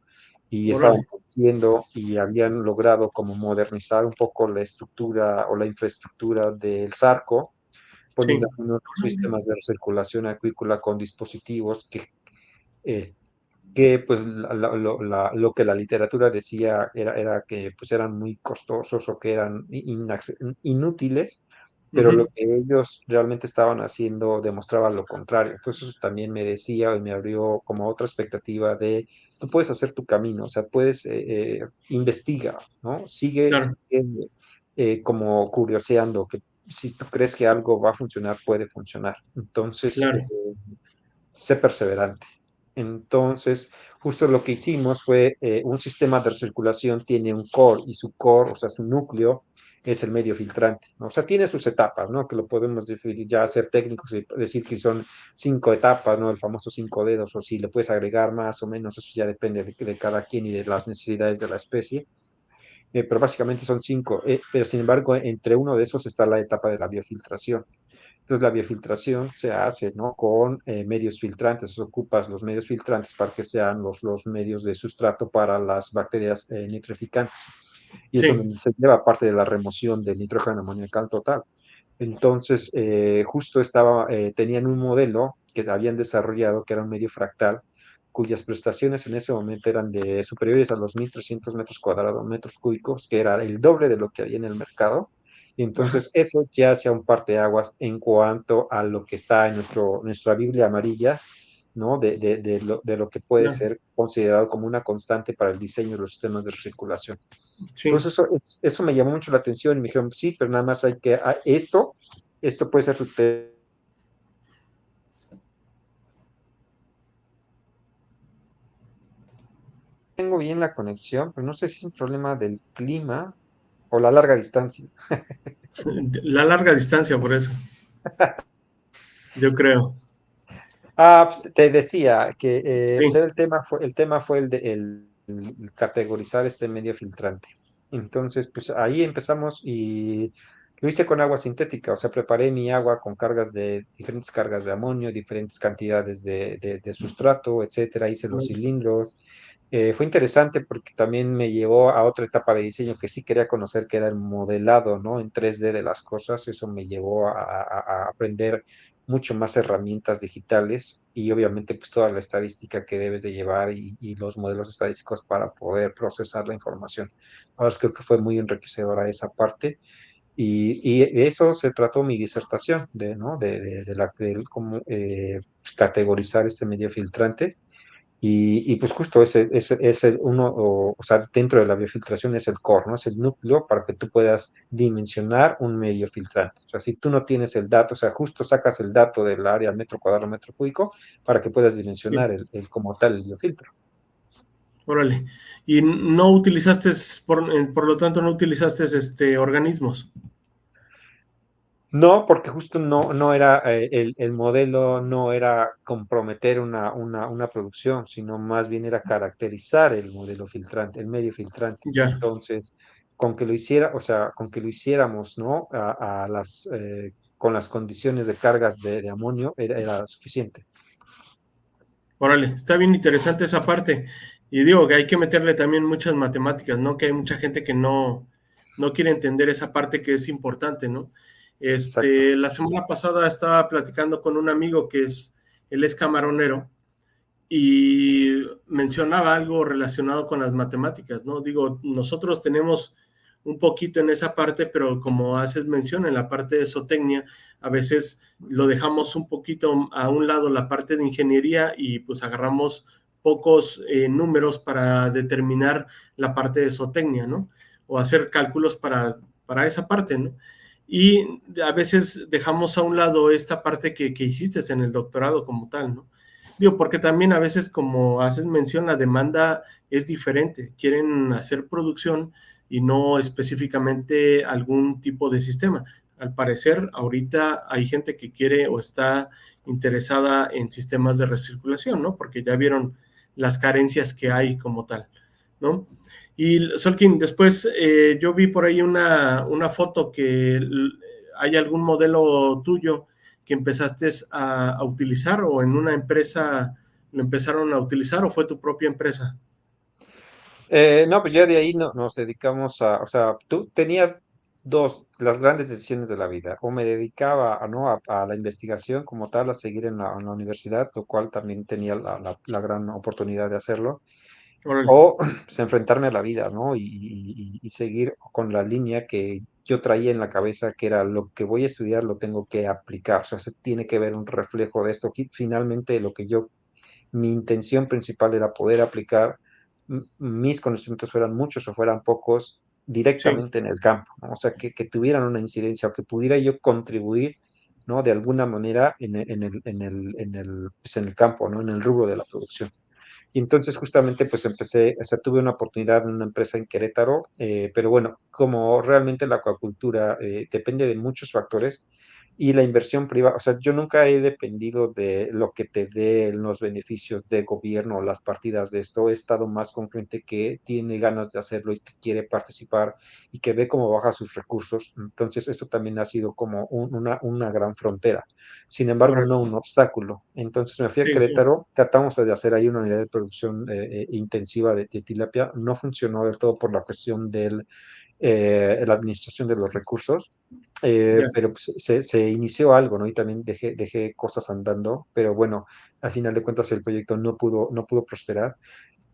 y estaban órale, haciendo y habían logrado como modernizar un poco la estructura o la infraestructura del Zarco, poniendo sí, unos órale, sistemas de recirculación acuícola con dispositivos eh, que pues lo que la literatura decía era que pues eran muy costosos o que eran inútiles, pero lo ujú, que ellos realmente estaban haciendo demostraba lo contrario. Entonces eso también me decía y me abrió como otra expectativa de, tú puedes hacer tu camino, o sea, puedes, investiga, ¿no? claro, Sigue como curioseando, que si tú crees que algo va a funcionar, puede funcionar. Entonces, claro, sé perseverante. Entonces, justo lo que hicimos fue un sistema de recirculación tiene un core y su core, o sea, su núcleo es el medio filtrante, ¿no? O sea, tiene sus etapas, ¿no? Que lo podemos definir, ya ser técnicos y decir que son 5 etapas, ¿no? El famoso 5 dedos, o si le puedes agregar más o menos, eso ya depende de cada quien y de las necesidades de la especie. Pero básicamente son 5, pero sin embargo, entre uno de esos está la etapa de la biofiltración. Entonces la biofiltración se hace, ¿no? Con medios filtrantes, ocupas los medios filtrantes para que sean los medios de sustrato para las bacterias nitrificantes. Y eso sí, se lleva parte de la remoción del nitrógeno amoniacal total. Entonces, justo tenían un modelo que habían desarrollado, que era un medio fractal, cuyas prestaciones en ese momento eran de superiores a los 1.300 metros cuadrados, metros cúbicos, que era el doble de lo que había en el mercado. Y ajá, entonces eso ya sea un parteaguas en cuanto a lo que está en nuestra Biblia amarilla, ¿no? De lo que puede claro, ser considerado como una constante para el diseño de los sistemas de recirculación. sí, Entonces eso me llamó mucho la atención y me dijeron, sí, pero nada más esto puede ser tengo bien la conexión, pero no sé si es un problema del clima o la larga distancia. la larga distancia por eso, yo creo, Te decía que pues sí, el tema fue el categorizar este medio filtrante. Entonces, pues ahí empezamos y Lo hice con agua sintética, o sea, preparé mi agua con cargas de diferentes cargas de amonio, diferentes cantidades de sustrato, etcétera. Hice los cilindros. Fue interesante porque también me llevó a otra etapa de diseño que sí quería conocer, que era el modelado, ¿no? En 3D de las cosas. Eso me llevó a aprender mucho más herramientas digitales y obviamente pues toda la estadística que debes de llevar y los modelos estadísticos para poder procesar la información. Ahora creo que fue muy enriquecedora esa parte. Y de eso se trató mi disertación, ¿no? De cómo categorizar este medio filtrante. Y pues justo ese uno, o sea, dentro de la biofiltración es el core, ¿no? Es el núcleo para que tú puedas dimensionar un medio filtrante. O sea, si tú no tienes el dato, o sea, justo sacas el dato del área metro cuadrado, metro cúbico, para que puedas dimensionar Sí, como tal el biofiltro. órale. Y no utilizaste, por lo tanto, no utilizaste organismos. No, porque justo no era, el modelo no era comprometer una producción, sino más bien era caracterizar el modelo filtrante, el medio filtrante. Ya, Entonces, con que lo hiciera, o sea, con que lo hiciéramos, ¿no? Con las condiciones de cargas de amonio era suficiente. órale. Está bien interesante esa parte. Y digo que hay que meterle también muchas matemáticas, ¿no? Que hay mucha gente que no quiere entender esa parte que es importante, ¿no? Exacto. La semana pasada estaba platicando con un amigo él es camaronero y mencionaba algo relacionado con las matemáticas, ¿no? Digo, nosotros tenemos un poquito en esa parte, pero como haces mención en la parte de zootecnia, a veces lo dejamos un poquito a un lado la parte de ingeniería y pues agarramos pocos números para determinar la parte de zootecnia, ¿no? O hacer cálculos para esa parte, ¿no? Y a veces dejamos a un lado esta parte que hiciste en el doctorado como tal, ¿no? Digo, porque también a veces, como haces mención, la demanda es diferente. Quieren hacer producción y no específicamente algún tipo de sistema. Al parecer, ahorita hay gente que quiere o está interesada en sistemas de recirculación, ¿no? Porque ya vieron las carencias que hay como tal, ¿no? Y Solkin, después yo vi por ahí una foto que hay algún modelo tuyo que empezaste a utilizar o en una empresa lo empezaron a utilizar o fue tu propia empresa. No, pues ya de ahí nos dedicamos o sea, tú tenía las grandes decisiones de la vida, o me dedicaba ¿no? a la investigación como tal, a seguir en la universidad, lo cual también tenía la gran oportunidad de hacerlo, Órale, o pues, enfrentarme a la vida, ¿no? Y seguir con la línea que yo traía en la cabeza, que era lo que voy a estudiar lo tengo que aplicar, o sea, se tiene que ver un reflejo de esto. Finalmente, mi intención principal era poder aplicar mis conocimientos, fueran muchos o fueran pocos, sí, directamente en el campo, ¿no? O sea, que tuvieran una incidencia o que pudiera yo contribuir, ¿no? De alguna manera pues, en el campo, ¿no? En el rubro de la producción. Y entonces justamente pues empecé, o sea, tuve una oportunidad en una empresa en Querétaro, pero bueno, como realmente la acuacultura depende de muchos factores y la inversión privada, o sea, yo nunca he dependido de lo que te dé los beneficios de gobierno o las partidas de esto, he estado más con gente que tiene ganas de hacerlo y que quiere participar y que ve cómo baja sus recursos, entonces eso también ha sido como una gran frontera. Sin embargo, órale, no un obstáculo. Entonces me fui a sí, sí, Querétaro, tratamos de hacer ahí una unidad de producción intensiva de tilapia. No funcionó del todo por la cuestión de la administración de los recursos, ya, pero pues, se inició algo, ¿no? Y también dejé cosas andando, pero bueno, al final de cuentas el proyecto no pudo prosperar,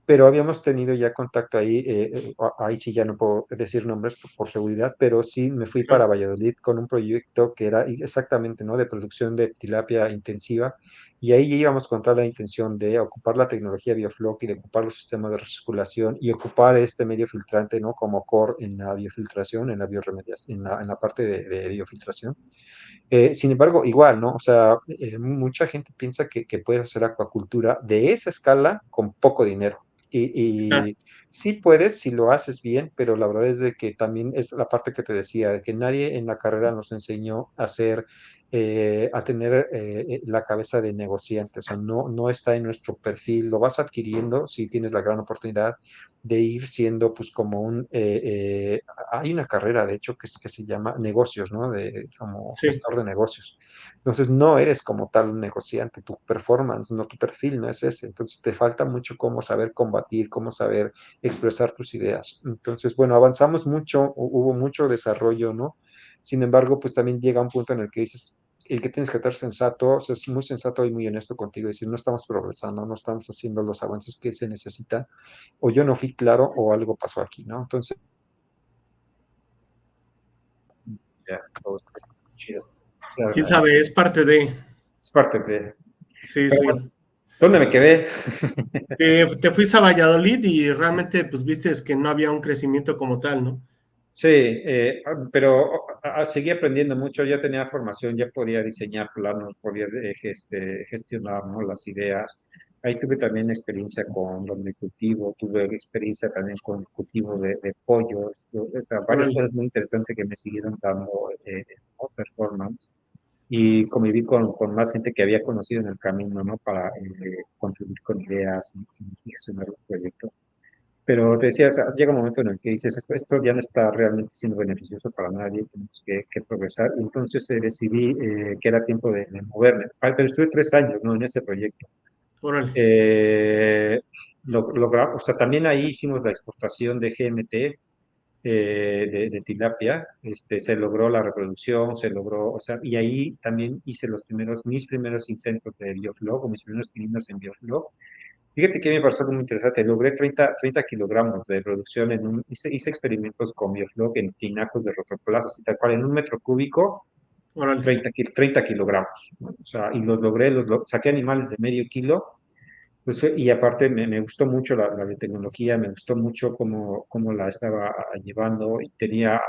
pero habíamos tenido ya contacto ahí, ahí sí ya no puedo decir nombres por seguridad, pero sí me fui para claro, Valladolid con un proyecto que era exactamente, ¿no? De producción de tilapia intensiva, y ahí ya íbamos con toda la intención de ocupar la tecnología Biofloc y de ocupar los sistemas de recirculación y ocupar este medio filtrante, ¿no? Como core en la biofiltración, en la bioremediación, en la parte de biofiltración. Sin embargo, igual, ¿no? O sea, mucha gente piensa que puedes hacer acuacultura de esa escala con poco dinero. ya, Y sí puedes si lo haces bien, pero la verdad es de que también es la parte que te decía, de que nadie en la carrera nos enseñó a tener la cabeza de negociante. O sea, no está en nuestro perfil, lo vas adquiriendo si tienes la gran oportunidad de ir siendo pues como hay una carrera, de hecho, que se llama negocios, ¿no? De, como Sí, gestor de negocios. Entonces, no eres como tal un negociante, tu performance, no tu perfil, no es ese. Entonces, te falta mucho cómo saber combatir, cómo saber expresar tus ideas. Entonces, bueno, avanzamos mucho, hubo mucho desarrollo, ¿no? Sin embargo, pues también llega un punto en el que dices, el que tienes que estar sensato, o sea, es muy sensato y muy honesto contigo, decir, no estamos progresando, no estamos haciendo los avances que se necesitan, o yo no fui claro, o algo pasó aquí, ¿no? Entonces, ya, todo está chido. Claro, quién sabe, es parte de, es parte de... sí, Pero sí. bueno, ¿dónde me quedé? Te fuiste a Valladolid y realmente pues viste que no había un crecimiento como tal, ¿no? Sí, pero seguí aprendiendo mucho, ya tenía formación, ya podía diseñar planos, podía gestionar, ¿no? Las ideas. Ahí tuve también experiencia con donde cultivo, tuve experiencia también con cultivo de pollos, o sea, varias Órale, cosas muy interesantes que me siguieron dando ¿no? Performance. Y conviví con más gente que había conocido en el camino, ¿no? Para contribuir con ideas y gestionar los proyectos. Pero te decía, o sea, llega un momento en el que dices, esto ya no está realmente siendo beneficioso para nadie, tenemos que progresar. Y entonces decidí que era tiempo de moverme. Pero estuve 3 años, ¿no? En ese proyecto. órale, Eh, o sea, también ahí hicimos la exportación de GMT, de tilapia. Se logró la reproducción, se logró, o sea, y ahí también hice mis primeros intentos de bioflow, o mis primeros pininos en bioflow. Fíjate que me pareció muy interesante. Logré 30 kilogramos de producción hice experimentos con Bioflok en tinacos de rotoplas, así tal cual, en 1 metro cúbico, órale, 30 kilogramos, ¿no? O sea, y los logré, saqué animales de medio kilo, pues y aparte me gustó mucho la biotecnología, me gustó mucho cómo la estaba llevando y tenía,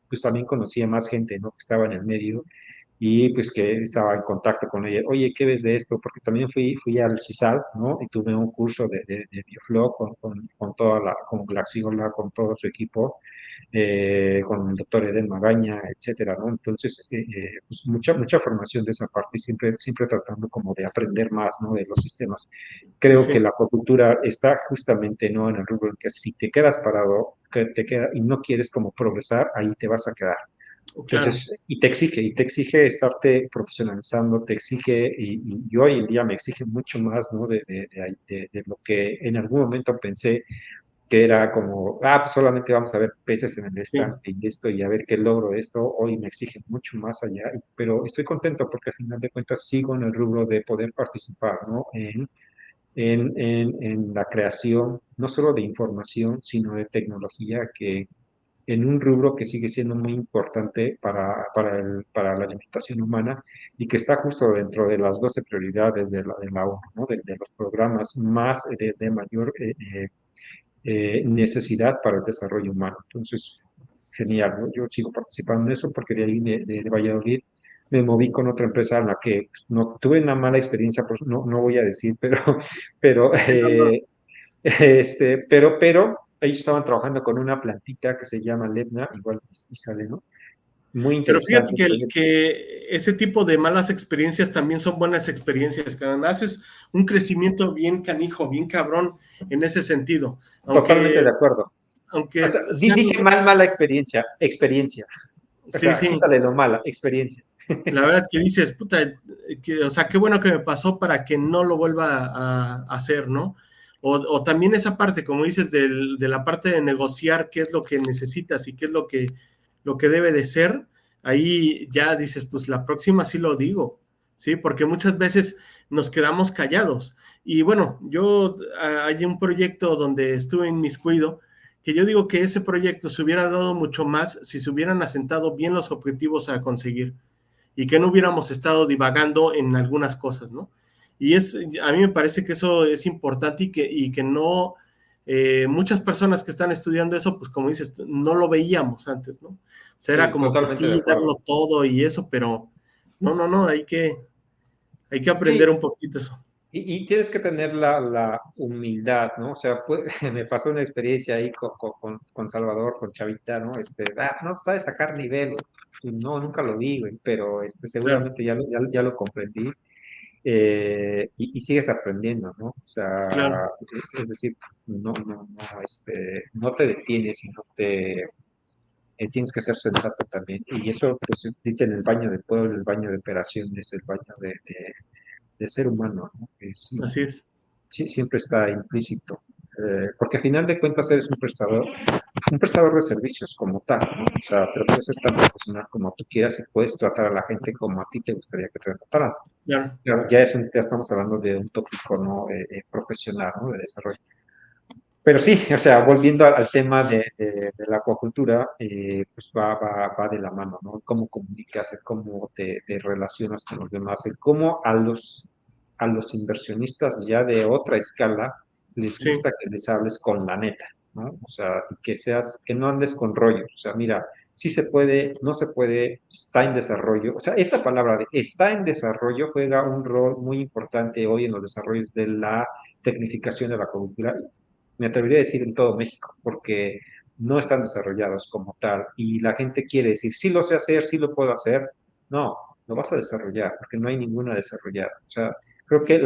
pues también conocía más gente, ¿no? Que estaba en el medio y pues que estaba en contacto con ella. Oye, ¿qué ves de esto? Porque también fui al CISAL, ¿no? Y tuve un curso de Bioflow con toda con Glaxiola, con todo su equipo, con el doctor Eden Magaña, etcétera, ¿no? Entonces, pues mucha formación de esa parte y siempre tratando como de aprender más, ¿no? De los sistemas. sí, Creo que sí, la acuacultura está justamente, ¿no? En el rubro en que si te quedas parado, que te queda y no quieres como progresar, ahí te vas a quedar. claro, Entonces, y te exige estarte profesionalizando, te exige, y hoy en día me exige mucho más, ¿no? De lo que en algún momento pensé que era como, pues solamente vamos a ver peces en el sí, estanque y esto, y a ver qué logro de esto. Hoy me exige mucho más allá, pero estoy contento porque al final de cuentas sigo en el rubro de poder participar, ¿no? En la creación, no solo de información, sino de tecnología que en un rubro que sigue siendo muy importante para la alimentación humana y que está justo dentro de las 12 prioridades de la ONU, ¿no? De los programas más de mayor necesidad para el desarrollo humano. Entonces, genial, ¿no? Yo sigo participando en eso porque de ahí de Valladolid me moví con otra empresa en la que pues, no tuve una mala experiencia, pues no voy a decir, pero no, no. pero ellos estaban trabajando con una plantita que se llama Lebna, igual y sale, ¿no? Muy Pero fíjate interesante el que, proyecto. que ese tipo de malas experiencias también son buenas experiencias, carnal. Haces un crecimiento bien canijo, bien cabrón en ese sentido. Totalmente de Aunque, acuerdo. O aunque sea, sean, dije mala experiencia. O sí, sea, sí, quítale lo mala, experiencia. la verdad que dices, puta, o sea, qué bueno que me pasó para que no lo vuelva a hacer, ¿no? O también esa parte, como dices, de la parte de negociar qué es lo que necesitas y qué es lo que debe de ser, ahí ya dices, pues la próxima sí lo digo, ¿sí? Porque muchas veces nos quedamos callados. Y bueno, hay un proyecto donde estuve inmiscuido, que yo digo que ese proyecto se hubiera dado mucho más si se hubieran asentado bien los objetivos a conseguir y que no hubiéramos estado divagando en algunas cosas, ¿no? A mí me parece que eso es importante y que no, muchas personas que están estudiando eso, pues como dices, no lo veíamos antes, ¿no? O sea, era Sí, como que totalmente de sí, acuerdo. darlo todo y eso, pero no, no, no, hay que aprender Sí, un poquito eso. y tienes que tener la humildad, ¿no? O sea, me pasó una experiencia ahí con Salvador, con Chavita, ¿no? No sabes sacar nivel, y no, nunca lo vi, güey, pero Claro, seguramente ya lo comprendí, y sigues aprendiendo, ¿no? O sea, claro, es decir, no te detienes y tienes que ser sensato también. Y eso, pues, dicen el baño de pueblo, el baño de operaciones, el baño de ser humano, ¿no? Así es. Sí, siempre está implícito. Porque al final de cuentas eres un prestador de servicios como tal, ¿no? O sea, pero puedes ser tan profesional como tú quieras y puedes tratar a la gente como a ti te gustaría que te trataran. Claro. Claro, ya estamos hablando de un tópico, ¿no? Profesional, ¿no? De desarrollo. Pero sí, o sea, volviendo al tema de la acuacultura, pues va de la mano, ¿no? Cómo comunicas, el cómo te relacionas con los demás, el cómo a los inversionistas ya de otra escala les Sí, gusta que les hables con la neta, ¿no? O sea, y que no andes con rollos. O sea, mira, sí se puede, no se puede, está en desarrollo. O sea, esa palabra de está en desarrollo juega un rol muy importante hoy en los desarrollos de la tecnificación de la acuacultura, me atrevería a decir en todo México, porque no están desarrollados como tal. Y la gente quiere decir, sí lo sé hacer, sí lo puedo hacer. No, lo vas a desarrollar, porque no hay ninguna desarrollada. O sea, creo que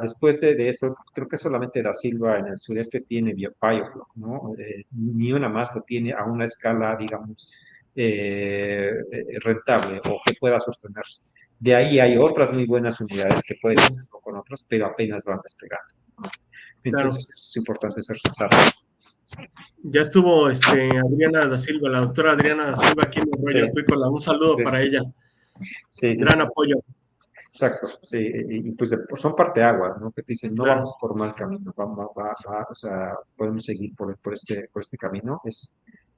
después de esto, creo que solamente Da Silva en el sureste tiene Biofloc, ¿no? Ni una más lo tiene a una escala, digamos, rentable o que pueda sostenerse. De ahí hay otras muy buenas unidades que pueden hacerlo con otras, pero apenas van despegando. claro. Entonces es importante ser sensato. Ya estuvo Adriana da Silva, la doctora Adriana da Silva aquí en el Sí, Rollo Acuícola. Un saludo sí, para ella. sí, sí, Gran apoyo, exacto. Sí, y pues son parteaguas, ¿no? Que te dicen, no claro. vamos por mal camino, o sea, podemos seguir por este camino.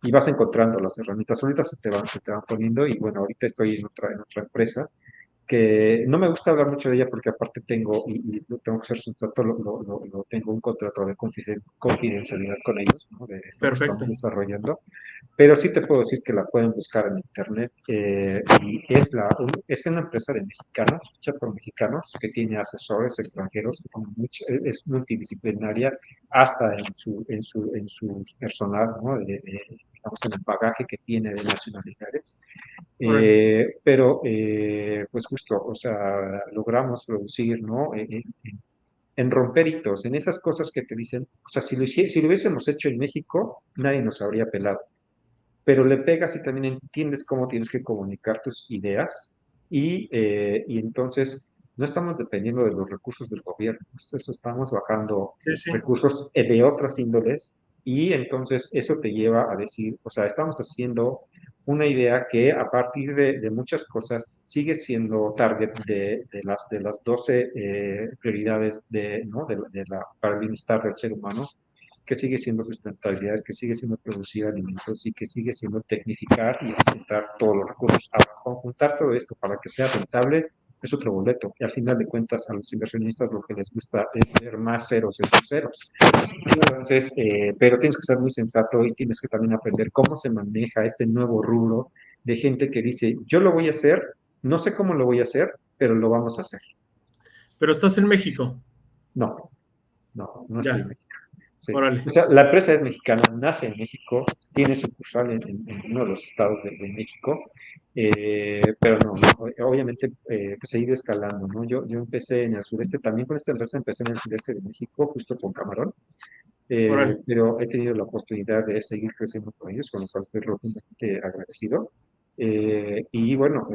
Y vas encontrando las herramientas, ahorita se te van poniendo, y bueno, ahorita estoy en otra empresa que no me gusta hablar mucho de ella porque aparte tengo, y lo tengo que ser sensato, tengo un contrato de confidencialidad con ellos, ¿no? De lo que estamos Perfecto. desarrollando. Pero sí te puedo decir que la pueden buscar en internet, y es una empresa de mexicanos, hecha por mexicanos, que tiene asesores extranjeros, que es multidisciplinaria hasta en su personal, ¿no? Digamos, en el bagaje que tiene de nacionalidades. Órale. Pues justo, o sea, logramos producir, ¿no? En romper hitos, en esas cosas que te dicen, o sea, si lo hubiésemos hecho en México, nadie nos habría pelado, pero le pegas y también entiendes cómo tienes que comunicar tus ideas, y entonces no estamos dependiendo de los recursos del gobierno, entonces estamos bajando Sí, sí. recursos de otras índoles, y entonces eso te lleva a decir, o sea, estamos haciendo una idea que a partir de muchas cosas sigue siendo target de las 12 prioridades ¿no? para el bienestar del ser humano, que sigue siendo sustentabilidad, que sigue siendo producir alimentos y que sigue siendo tecnificar y ejecutar todos los recursos. Ahora, conjuntar todo esto para que sea rentable es otro boleto. Y al final de cuentas, a los inversionistas lo que les gusta es ver más ceros en sus ceros. Entonces, pero tienes que ser muy sensato y tienes que también aprender cómo se maneja este nuevo rubro de gente que dice, yo lo voy a hacer, no sé cómo lo voy a hacer, pero lo vamos a hacer. Pero estás en México. No, no, no estoy en Ya. México. Sí. O Órale. sea, la empresa es mexicana, nace en México, tiene sucursal en uno de los estados de México, pero obviamente pues se ha ido escalando, ¿no? Yo empecé en el sureste, también con esta empresa empecé en el sureste de México, justo con Camarón, Órale. pero he tenido la oportunidad de seguir creciendo con ellos, con lo cual estoy rotundamente agradecido. Y bueno,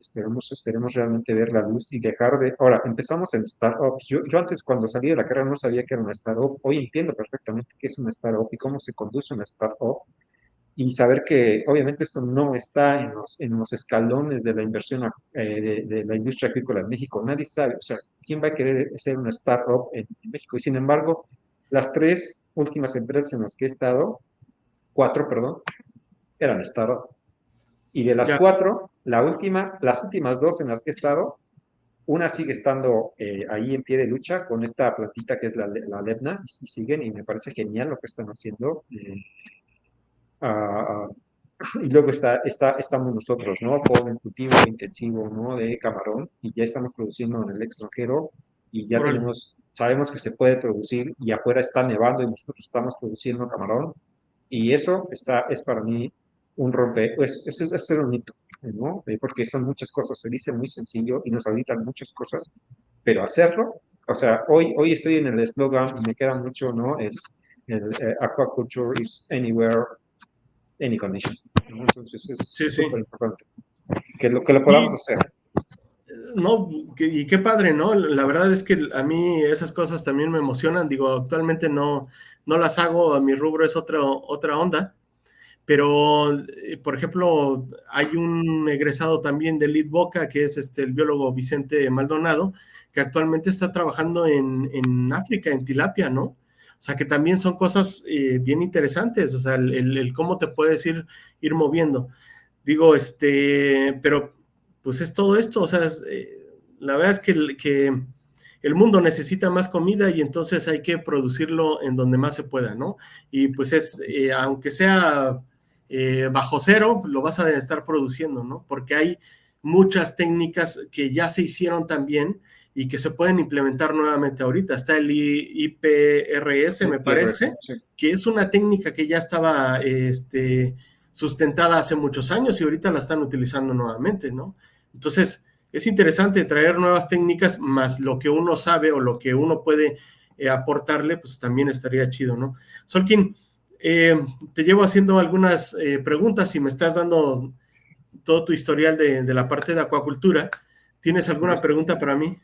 esperemos realmente ver la luz y dejar de... Ahora, empezamos en startups. Yo antes, cuando salí de la carrera, no sabía que era una startup. Hoy entiendo perfectamente qué es una startup y cómo se conduce una startup. Y saber que obviamente esto no está en los escalones de la inversión de la industria agrícola en México. Nadie sabe, o sea, quién va a querer ser una startup en México. Y sin embargo, las tres últimas empresas en las que he estado, cuatro, perdón, eran startup. Y de las Ya. cuatro, las últimas dos en las que he estado, una sigue estando ahí en pie de lucha con esta plantita que es la Lebna, y siguen, y me parece genial lo que están haciendo. Ah, y luego estamos nosotros, ¿no? Con el cultivo intensivo, ¿no? De camarón, y ya estamos produciendo en el extranjero, y ya Órale. sabemos que se puede producir, y afuera está nevando y nosotros estamos produciendo camarón, y eso es para mí un rompe, pues es ser un hito, ¿no? Porque son muchas cosas, se dice muy sencillo y nos habilitan muchas cosas, pero hacerlo, o sea, hoy estoy en el eslogan y me queda mucho, ¿no? El aquaculture is anywhere, any condition. ¿no? Entonces es Sí, sí. súper importante que lo podamos Y hacer. no, y qué padre, ¿no? La verdad es que a mí esas cosas también me emocionan. Digo, actualmente no las hago, a mi rubro es otra onda, pero, por ejemplo, hay un egresado también del Boca, que es el biólogo Vicente Maldonado, que actualmente está trabajando en África, en tilapia, ¿no? O sea, que también son cosas bien interesantes, o sea, el cómo te puedes ir moviendo. Digo, pero pues es todo esto, o sea, la verdad es que el mundo necesita más comida y entonces hay que producirlo en donde más se pueda, ¿no? Y pues aunque sea bajo cero, lo vas a estar produciendo, ¿no? Porque hay muchas técnicas que ya se hicieron también y que se pueden implementar nuevamente ahorita. Está el IPRS, me parece, Sí. que es una técnica que ya estaba sustentada hace muchos años y ahorita la están utilizando nuevamente, ¿no? Entonces, es interesante traer nuevas técnicas, más lo que uno sabe o lo que uno puede aportarle, pues también estaría chido, ¿no? Solkin, te llevo haciendo algunas preguntas y me estás dando todo tu historial de la parte de acuacultura. ¿Tienes alguna pregunta para mí?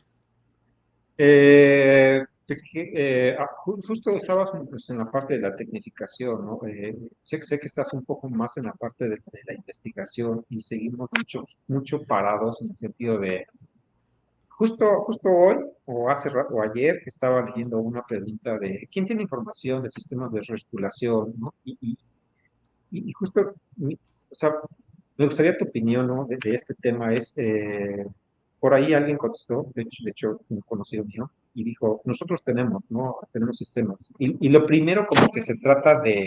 Es que justo estabas pues, en la parte de la tecnificación, ¿no? Sé que estás un poco más en la parte de la investigación y seguimos mucho parados en el sentido de, justo hoy o hace rato o ayer estaba leyendo una pregunta de quién tiene información de sistemas de regulación, ¿no? Y justo, o sea, me gustaría tu opinión, ¿no? De este tema es, por ahí alguien contestó, de hecho, fue un conocido mío, y dijo, nosotros tenemos, ¿no? Tenemos sistemas. Y lo primero como que se trata de,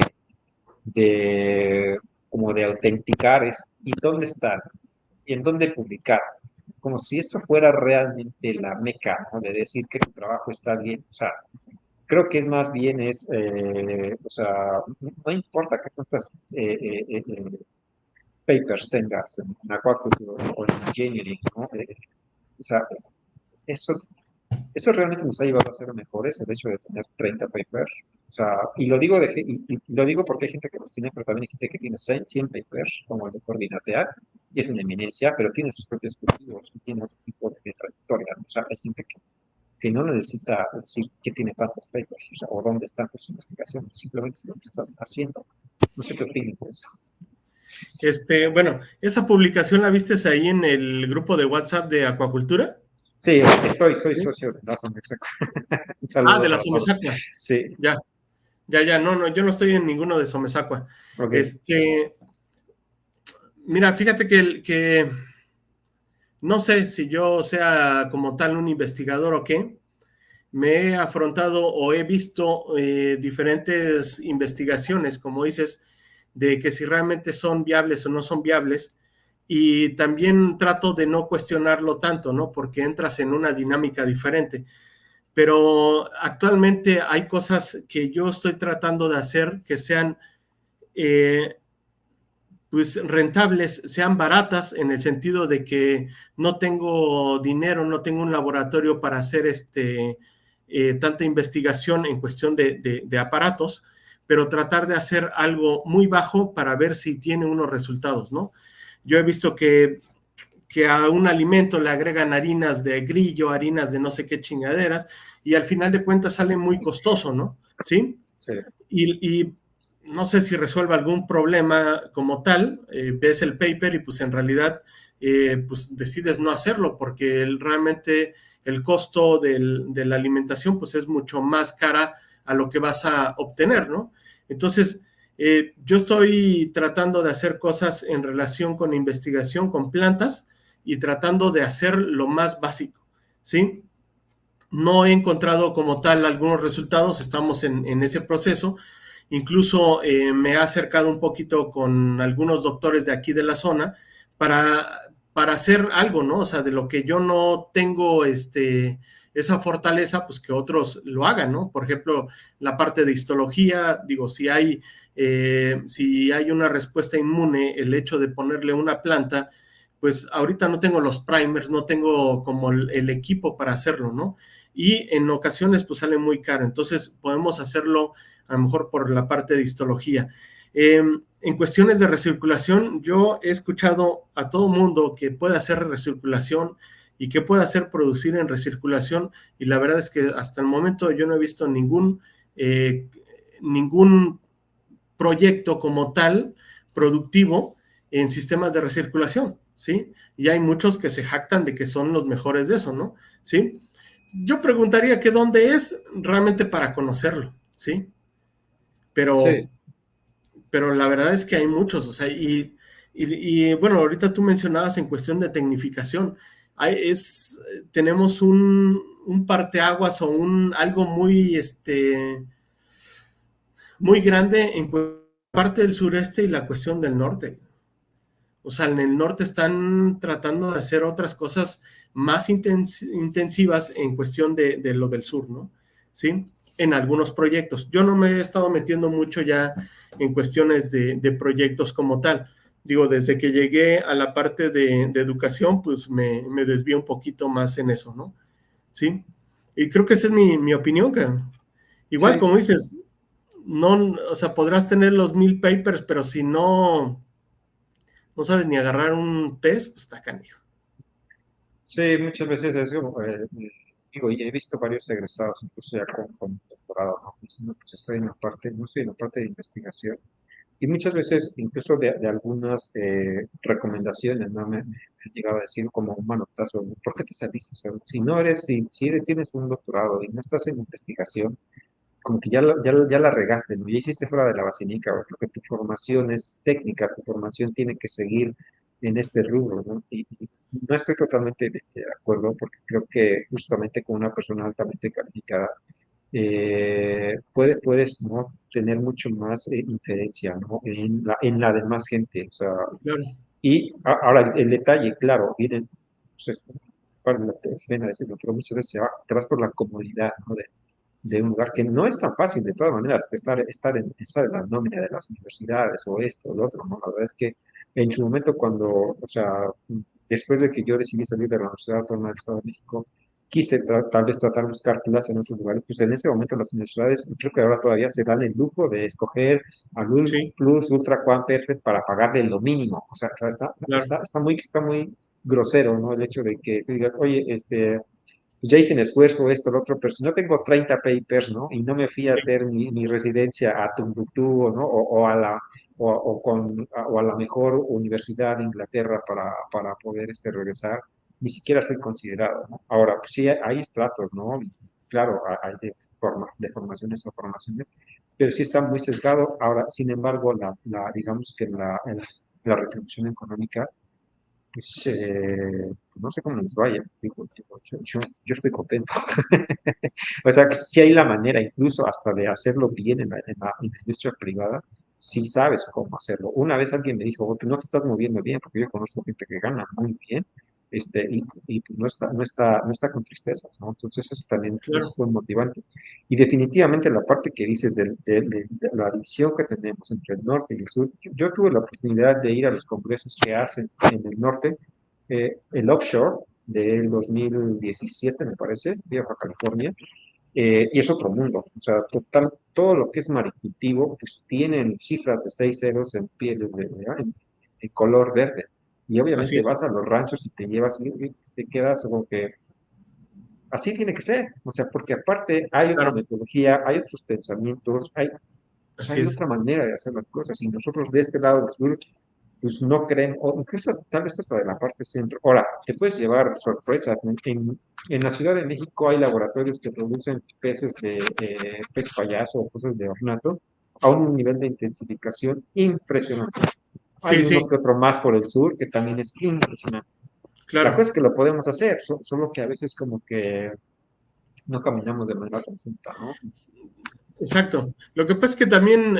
como de autenticar es, ¿y dónde están? ¿Y en dónde publicar? Como si eso fuera realmente la meca, ¿no? De decir que tu trabajo está bien. O sea, creo que es más bien o sea, no importa que tantas papers tengas en aquaculture o en engineering, ¿no? O sea, eso, eso realmente nos ha llevado a ser mejores, el hecho de tener 30 papers. O sea, y lo digo porque hay gente que los tiene, pero también hay gente que tiene 100 papers, como el doctor Binatea, y es una eminencia, pero tiene sus propios cultivos y tiene otro tipo de trayectoria, ¿no? O sea, hay gente que no necesita decir que tiene tantos papers, o sea, o dónde están tus investigaciones, simplemente es lo que estás haciendo. No sé qué opinas de eso. Bueno, ¿esa publicación la viste ahí en el grupo de WhatsApp de Acuacultura? Sí, soy ¿Sí? socio de la Exacto. Un Ah, saludo de la para todos. Somesacua. Sí, Ya, ya, no, yo no estoy en ninguno de Somesacua. ok. Este, Mira, fíjate que no sé si yo sea como tal un investigador o qué. Me he afrontado o he visto diferentes investigaciones, como dices, de que si realmente son viables o no son viables. Y también trato de no cuestionarlo tanto, ¿no? Porque entras en una dinámica diferente. Pero actualmente hay cosas que yo estoy tratando de hacer que sean eh, pues rentables, sean baratas en el sentido de que no tengo dinero, no tengo un laboratorio para hacer tanta investigación en cuestión de aparatos, pero tratar de hacer algo muy bajo para ver si tiene unos resultados, ¿no? Yo he visto que a un alimento le agregan harinas de grillo, harinas de no sé qué chingaderas, y al final de cuentas sale muy costoso, ¿no? ¿Sí? Sí, Y no sé si resuelve algún problema como tal, ves el paper y pues en realidad pues decides no hacerlo porque realmente el costo de la alimentación pues es mucho más cara a lo que vas a obtener, ¿no? Entonces, yo estoy tratando de hacer cosas en relación con investigación con plantas y tratando de hacer lo más básico, ¿sí? No he encontrado como tal algunos resultados, estamos en ese proceso. Incluso me he acercado un poquito con algunos doctores de aquí de la zona para hacer algo, ¿no? O sea, de lo que yo no tengo esa fortaleza, pues que otros lo hagan, ¿no? Por ejemplo, la parte de histología, digo, si hay una respuesta inmune, el hecho de ponerle una planta, pues ahorita no tengo los primers, no tengo como el equipo para hacerlo, ¿no? Y en ocasiones pues sale muy caro, entonces podemos hacerlo a lo mejor por la parte de histología. En cuestiones de recirculación, yo he escuchado a todo mundo que puede hacer recirculación y que puede hacer producir en recirculación, y la verdad es que hasta el momento yo no he visto ningún proyecto como tal productivo en sistemas de recirculación, ¿sí? Y hay muchos que se jactan de que son los mejores de eso, ¿no? ¿Sí? Yo preguntaría que dónde es realmente para conocerlo, ¿sí? Sí, Pero, pero la verdad es que hay muchos, o sea, y bueno, ahorita tú mencionabas en cuestión de tecnificación, tenemos un parteaguas o algo muy grande en parte del sureste y la cuestión del norte. O sea, en el norte están tratando de hacer otras cosas más intensivas en cuestión de lo del sur, ¿no? ¿Sí? En algunos proyectos. Yo no me he estado metiendo mucho ya en cuestiones de proyectos como tal. Digo, desde que llegué a la parte de educación, pues me desvío un poquito más en eso, ¿no? ¿Sí? Y creo que esa es mi opinión, que igual, sí, como dices, no, o sea, podrás tener los 1000 papers, pero si no sabes ni agarrar un pez, pues está canijo. sí, muchas veces es como, digo, y he visto varios egresados, incluso ya con doctorado, ¿no? Diciendo, pues estoy en la parte, no estoy en la parte de investigación. Y muchas veces, incluso de algunas recomendaciones, ¿no? Me han llegado a decir como un manotazo, ¿por qué te saliste? O sea, tienes un doctorado y no estás en investigación, como que ya la regaste, ¿no? Ya hiciste fuera de la basinica, porque tu formación es técnica, tu formación tiene que seguir en este rubro, ¿no? Y no estoy totalmente de acuerdo, porque creo que justamente con una persona altamente calificada, puedes, ¿no? Tener mucho más inferencia, ¿no? En la demás gente, o sea, Claro, y ahora el detalle, claro, miren, pues, para la pena decirlo, pero muchas veces te vas por la comodidad, ¿no? De un lugar que no es tan fácil, de todas maneras, estar en la nómina de las universidades o esto o lo otro, ¿no? La verdad es que en su momento cuando, o sea, después de que yo decidí salir de la Universidad Autónoma del Estado de México, quise tal vez tratar de buscar plazas en otros lugares, pues en ese momento las universidades, creo que ahora todavía se dan el lujo de escoger algún sí, plus ultra cuan perfect para pagarle lo mínimo, o sea, claro, está muy grosero, ¿no? El hecho de que tú digas, oye, pues ya hice un esfuerzo, esto, lo otro, pero si no tengo 30 papers, ¿no? Y no me fui a sí, hacer mi residencia a Timbuktu, ¿no? O a la mejor universidad de Inglaterra para poder regresar, ni siquiera soy considerado, ¿no? Ahora, pues sí, hay estratos, ¿no? Y claro, hay de formaciones o formaciones, pero sí está muy sesgado. Ahora, sin embargo, digamos que la retribución económica pues, no sé cómo les vaya, yo estoy contento. O sea, que sí hay la manera, incluso hasta de hacerlo bien en la industria privada, sí sabes cómo hacerlo. Una vez alguien me dijo, "Oye, no te estás moviendo bien, porque yo conozco gente que gana muy bien, y pues no está con tristezas, ¿no? Entonces eso también es claro, un motivante. Y definitivamente la parte que dices de la división que tenemos entre el norte y el sur, yo tuve la oportunidad de ir a los congresos que hacen en el norte, el offshore del 2017, me parece, fui a Baja California, y es otro mundo. O sea, todo lo que es maricultivo, pues tienen cifras de 6 ceros en pieles en color verde. Y así obviamente es, vas a los ranchos y te llevas y te quedas como que así tiene que ser. O sea, porque aparte hay otra claro, metodología, hay otros pensamientos, pues así hay es, otra manera de hacer las cosas. Y nosotros de este lado del sur, pues no creen, o incluso tal vez hasta de la parte centro. Ahora, te puedes llevar sorpresas. En la Ciudad de México hay laboratorios que producen pez payaso o cosas de ornato a un nivel de intensificación impresionante. Hay sí, uno sí, que otro más por el sur que también es impresionante. La cosa claro, es que lo podemos hacer, solo que a veces como que no caminamos de manera conjunta, ¿no? exacto. Lo que pasa es que también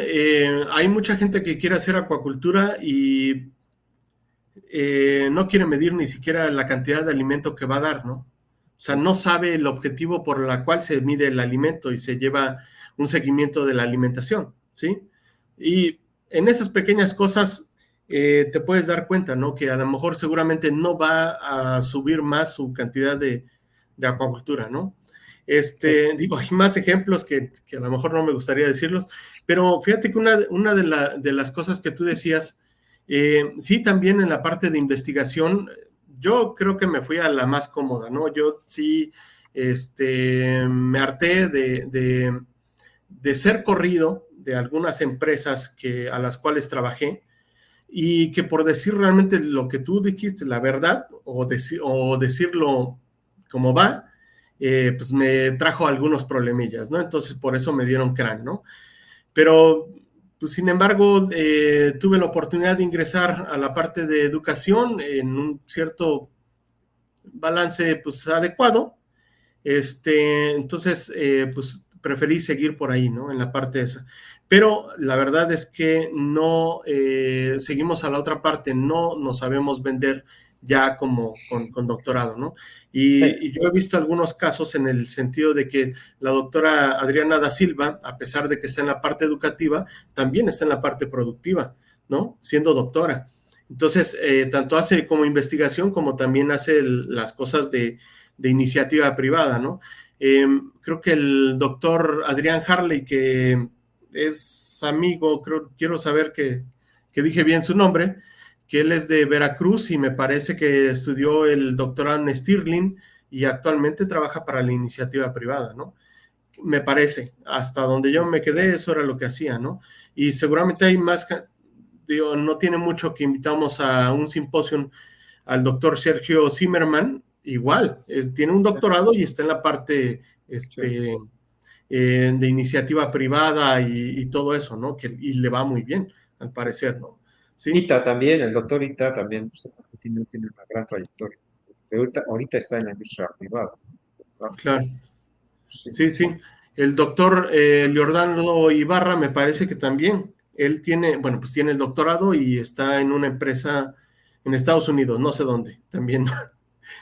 hay mucha gente que quiere hacer acuacultura y no quiere medir ni siquiera la cantidad de alimento que va a dar, ¿no? O sea, Sí, no sabe el objetivo por la cual se mide el alimento y se lleva un seguimiento de la alimentación, ¿sí? Y en esas pequeñas cosas te puedes dar cuenta, ¿no? Que a lo mejor seguramente no va a subir más su cantidad de acuacultura, ¿no? Digo, hay más ejemplos que a lo mejor no me gustaría decirlos, pero fíjate que una de las cosas que tú decías, sí, también en la parte de investigación, yo creo que me fui a la más cómoda, ¿no? Yo sí, me harté de ser corrido de algunas empresas a las cuales trabajé y que por decir realmente lo que tú dijiste, la verdad, o decirlo como va, pues me trajo algunos problemillas, ¿no? Entonces por eso me dieron crán, ¿no? Pero, pues sin embargo, tuve la oportunidad de ingresar a la parte de educación en un cierto balance, pues adecuado, entonces, pues preferí seguir por ahí, ¿no? En la parte esa. Pero la verdad es que no seguimos a la otra parte, no nos sabemos vender ya como con doctorado, ¿no? Sí, Y yo he visto algunos casos en el sentido de que la doctora Adriana da Silva, a pesar de que está en la parte educativa, también está en la parte productiva, ¿no? Siendo doctora. Entonces, tanto hace como investigación como también hace las cosas de iniciativa privada, ¿no? Creo que el doctor Adrián Harley, que es amigo, quiero saber que dije bien su nombre, que él es de Veracruz y me parece que estudió el doctorado en Stirling y actualmente trabaja para la iniciativa privada, ¿no? Me parece, hasta donde yo me quedé, eso era lo que hacía, ¿no? Y seguramente hay más, digo, no tiene mucho que invitamos a un simposio al doctor Sergio Zimmerman, igual, tiene un doctorado y está en la parte sí. de iniciativa privada y todo eso, ¿no? Y le va muy bien, al parecer, ¿no? Sí, Ita también, el doctor Ita también pues, tiene una gran trayectoria. Pero ahorita está en la industria privada. ¿No? claro. Sí, Sí, sí. El doctor Leordano Ibarra me parece que también, él tiene, bueno, pues tiene el doctorado y está en una empresa en Estados Unidos, no sé dónde, también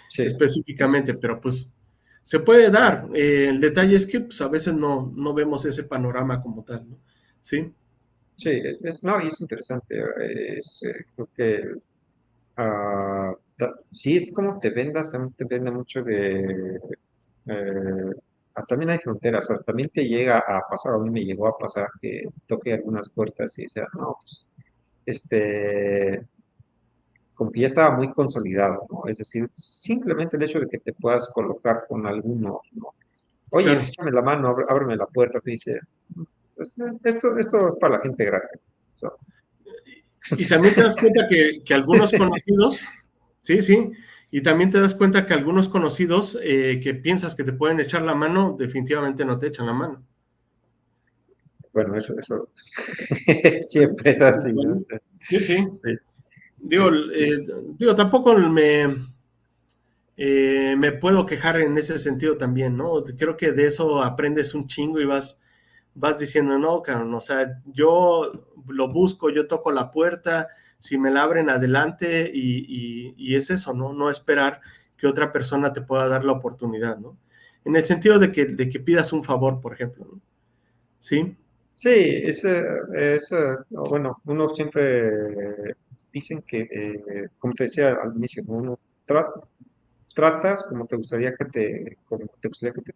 sí, específicamente, pero pues se puede dar. El detalle es que pues, a veces no vemos ese panorama como tal, ¿no? Sí, sí, no, y es interesante. Creo que sí, es como te vendas, también te vende mucho de... eh, también hay fronteras, o sea, también te llega a pasar, a mí me llegó a pasar que toqué algunas puertas y decía, no, pues, como que ya estaba muy consolidado, ¿no? Es decir, simplemente el hecho de que te puedas colocar con algunos, ¿no? Oye, claro. échame la mano, ábreme la puerta, te dice, pues, esto es para la gente grande. So, Y también te das cuenta que algunos conocidos, sí, sí, y también te das cuenta que algunos conocidos que piensas que te pueden echar la mano, definitivamente no te echan la mano. bueno, eso siempre es así, ¿no? Bueno, sí, sí. Sí, sí, Digo, tampoco me puedo quejar en ese sentido también, ¿no? Creo que de eso aprendes un chingo y vas diciendo, no, cabrón, o sea, yo lo busco, yo toco la puerta, si me la abren adelante y es eso, ¿no? No esperar que otra persona te pueda dar la oportunidad, ¿no? En el sentido de que pidas un favor, por ejemplo, ¿no? Sí, sí, bueno, uno siempre dicen que, como te decía al inicio, ¿no? Uno tratas como te gustaría que te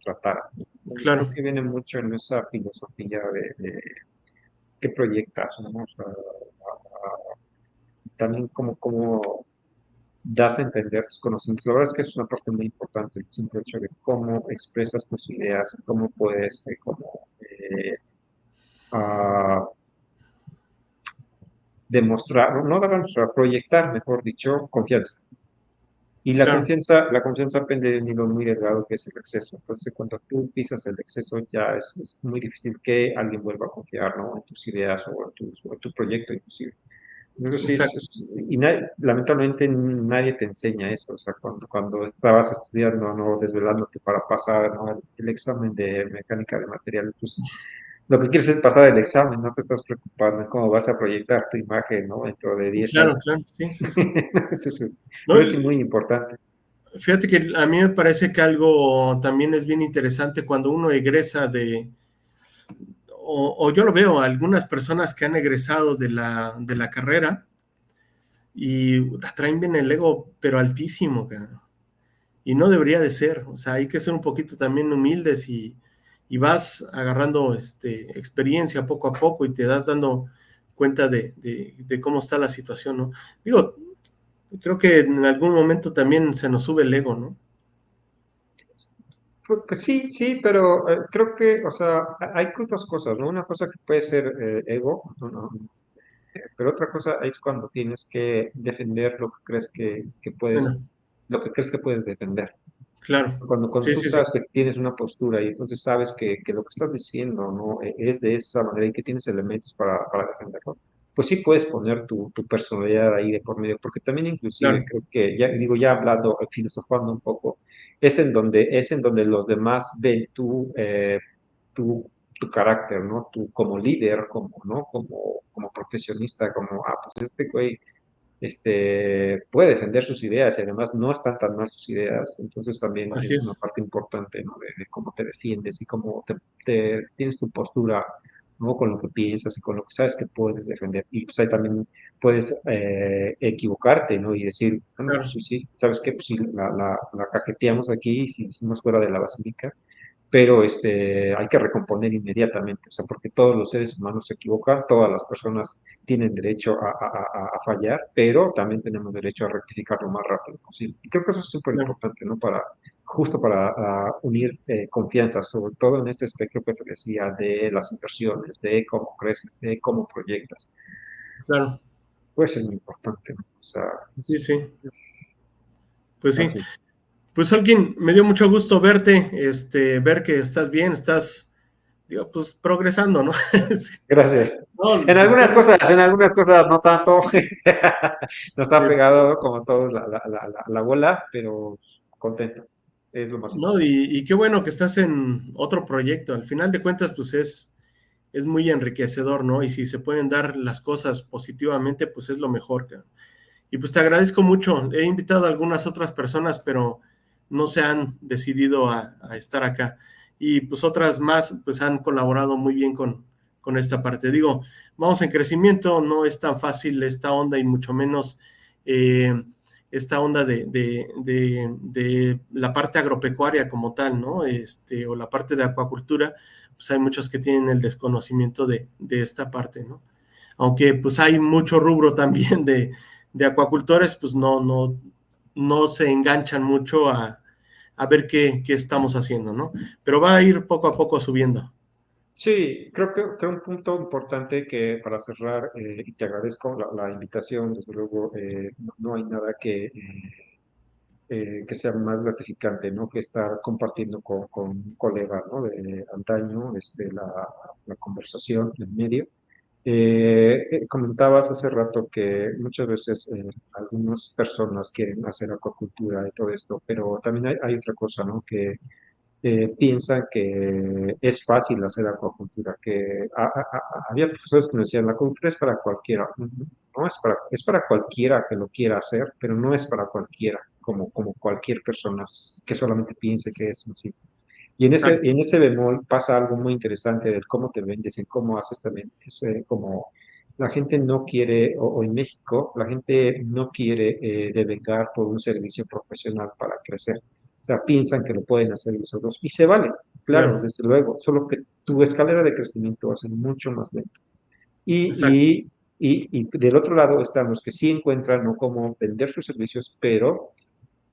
tratara. Y creo claro, que viene mucho en esa filosofía de qué proyectas, ¿no? O sea, también como das a entender tus conocimientos. La verdad es que es una parte muy importante, el simple hecho de cómo expresas tus ideas, cómo puedes, ah, demostrar, no dar a demostrar, proyectar, mejor dicho, confianza. Y claro, la confianza depende de un nivel muy delgado que es el exceso. Entonces, cuando tú pisas el exceso, ya es muy difícil que alguien vuelva a confiar, ¿no? En tus ideas o en tu proyecto, inclusive. Eso sí, exacto, y lamentablemente nadie te enseña eso. O sea, cuando estabas estudiando, ¿no? Desvelándote para pasar, ¿no? el examen de mecánica de materiales, pues lo que quieres es pasar el examen, no te estás preocupando en cómo vas a proyectar tu imagen, ¿no? Dentro de 10 claro, años. claro, sí, sí, sí. No, Pero eso es muy importante. fíjate que a mí me parece que algo también es bien interesante cuando uno egresa o yo lo veo, algunas personas que han egresado de la carrera y traen bien el ego, pero altísimo, cara. y no debería de ser. O sea, hay que ser un poquito también humildes y vas agarrando experiencia poco a poco y te das dando cuenta de cómo está la situación, ¿no? Digo, creo que en algún momento también se nos sube el ego, ¿no? Pues sí, sí, pero creo que, o sea, hay dos cosas, ¿no? Una cosa que puede ser ego, ¿no? Pero otra cosa es cuando tienes que defender lo que crees que Bueno, puedes, lo que crees que puedes defender. claro. Cuando Sí, tú sí, sí. sabes que tienes una postura y entonces sabes que lo que estás diciendo no es de esa manera y que tienes elementos para defenderlo, pues sí puedes poner tu personalidad ahí de por medio, porque también inclusive Claro. creo que, ya digo, ya hablando, filosofando un poco, es en donde los demás ven tu carácter, ¿no? Tú como líder, como, ¿no? Como profesionista, como, pues este güey puede defender sus ideas y además no están tan mal sus ideas, entonces también Así es una es. parte importante, ¿no? De cómo te defiendes y cómo tienes tu postura, ¿no? Con lo que piensas y con lo que sabes que puedes defender. Y pues ahí también puedes equivocarte, ¿no? Y decir, bueno, pues Claro. sí, sí, ¿sabes qué? Pues sí, la cajeteamos aquí, si hicimos fuera de la basílica, pero hay que recomponer inmediatamente, o sea, porque todos los seres humanos se equivocan, todas las personas tienen derecho a fallar, pero también tenemos derecho a rectificar lo más rápido posible. Y creo que eso es súper Claro. importante, ¿no? Justo para unir confianza, sobre todo en este espectro que te decía de las inversiones, de cómo creces, de cómo proyectas. Claro. Puede ser muy importante, ¿no? O sea, Sí, sí. Pues sí. así. Pues Olkin, me dio mucho gusto verte, ver que estás bien, estás, digo, pues progresando, ¿no? Sí. Gracias. No, En algunas cosas no tanto. Nos ha este, pegado como todos la bola, pero contento. Es lo más no, importante. y qué bueno que estás en otro proyecto. Al final de cuentas, pues es muy enriquecedor, ¿no? Y si se pueden dar las cosas positivamente, pues es lo mejor, cara. Y pues te agradezco mucho. He invitado a algunas otras personas, pero no se han decidido a estar acá. Y pues otras más, pues han colaborado muy bien con esta parte. Digo, vamos en crecimiento, no es tan fácil esta onda y mucho menos esta onda de la parte agropecuaria como tal, ¿no? O la parte de acuacultura, pues hay muchos que tienen el desconocimiento de esta parte, ¿no? Aunque pues hay mucho rubro también de acuacultores, pues no se enganchan mucho a ver qué estamos haciendo, ¿no? Pero va a ir poco a poco subiendo. Sí, creo que un punto importante que para cerrar, y te agradezco la invitación, desde luego, no hay nada que sea más gratificante, ¿no? Que estar compartiendo con un colega, ¿no? De antaño, la conversación en medio. Comentabas hace rato que muchas veces algunas personas quieren hacer acuacultura y todo esto, pero también hay otra cosa, ¿no? Que piensan que es fácil hacer acuacultura, que había profesores que me decían, la acuacultura es para cualquiera. No es para cualquiera que lo quiera hacer, pero no es para cualquiera, como cualquier persona que solamente piense que es sencillo. Y en ese, Exacto, en ese bemol pasa algo muy interesante del cómo te vendes, en cómo haces también. Es como la gente no quiere, o en México, la gente no quiere devengar por un servicio profesional para crecer. O sea, piensan que lo pueden hacer los otros. Y se vale, claro, claro, desde luego, solo que tu escalera de crecimiento va a ser mucho más lenta. exacto, Y del otro lado están los que sí encuentran no cómo vender sus servicios, pero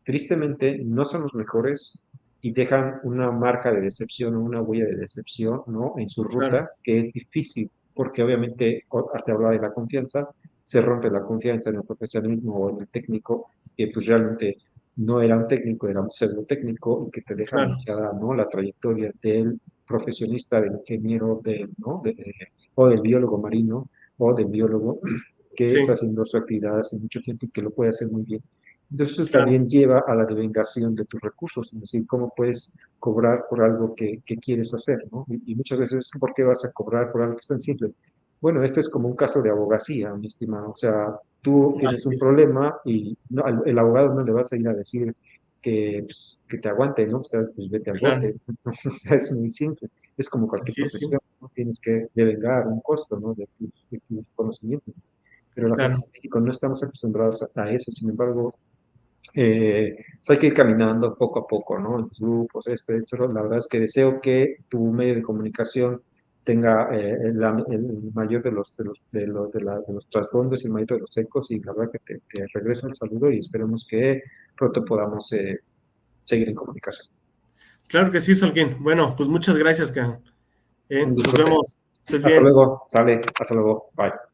tristemente no son los mejores y dejan una marca de decepción o una huella de decepción, ¿no? En su claro, ruta, que es difícil, porque obviamente, te hablaba de la confianza, se rompe la confianza en el profesionalismo o en el técnico, que pues realmente no era un técnico, era un pseudo técnico y que te deja claro, manchada, ¿no? La trayectoria del profesionista, del ingeniero, ¿no? O del biólogo marino o del biólogo que está sí, haciendo su actividad hace mucho tiempo y que lo puede hacer muy bien. Entonces eso claro, también lleva a la devengación de tus recursos, es decir, cómo puedes cobrar por algo que quieres hacer, ¿no? Y muchas veces, ¿por qué vas a cobrar por algo que es tan simple? Bueno, esto es como un caso de abogacía, mi estimado. O sea, tú tienes así un es, problema y el abogado no le vas a ir a decir que te aguante, ¿no? O sea, pues vete al claro, bote. O sea, es muy simple. Es como cualquier así es, sí, profesión, ¿no? Tienes que devengar un costo, ¿no? De tus conocimientos. Pero la gente claro, en México no estamos acostumbrados a eso. Sin embargo, Hay que ir caminando poco a poco, ¿no? En los grupos, esto. La verdad es que deseo que tu medio de comunicación tenga el mayor de los trasfondos y el mayor de los ecos, y la verdad que te regreso el saludo y esperemos que pronto podamos seguir en comunicación. Claro que sí, Solquín. Bueno, pues muchas gracias, Un Nos gusto. vemos. Estés Hasta bien. luego. Sale. Hasta luego. Bye.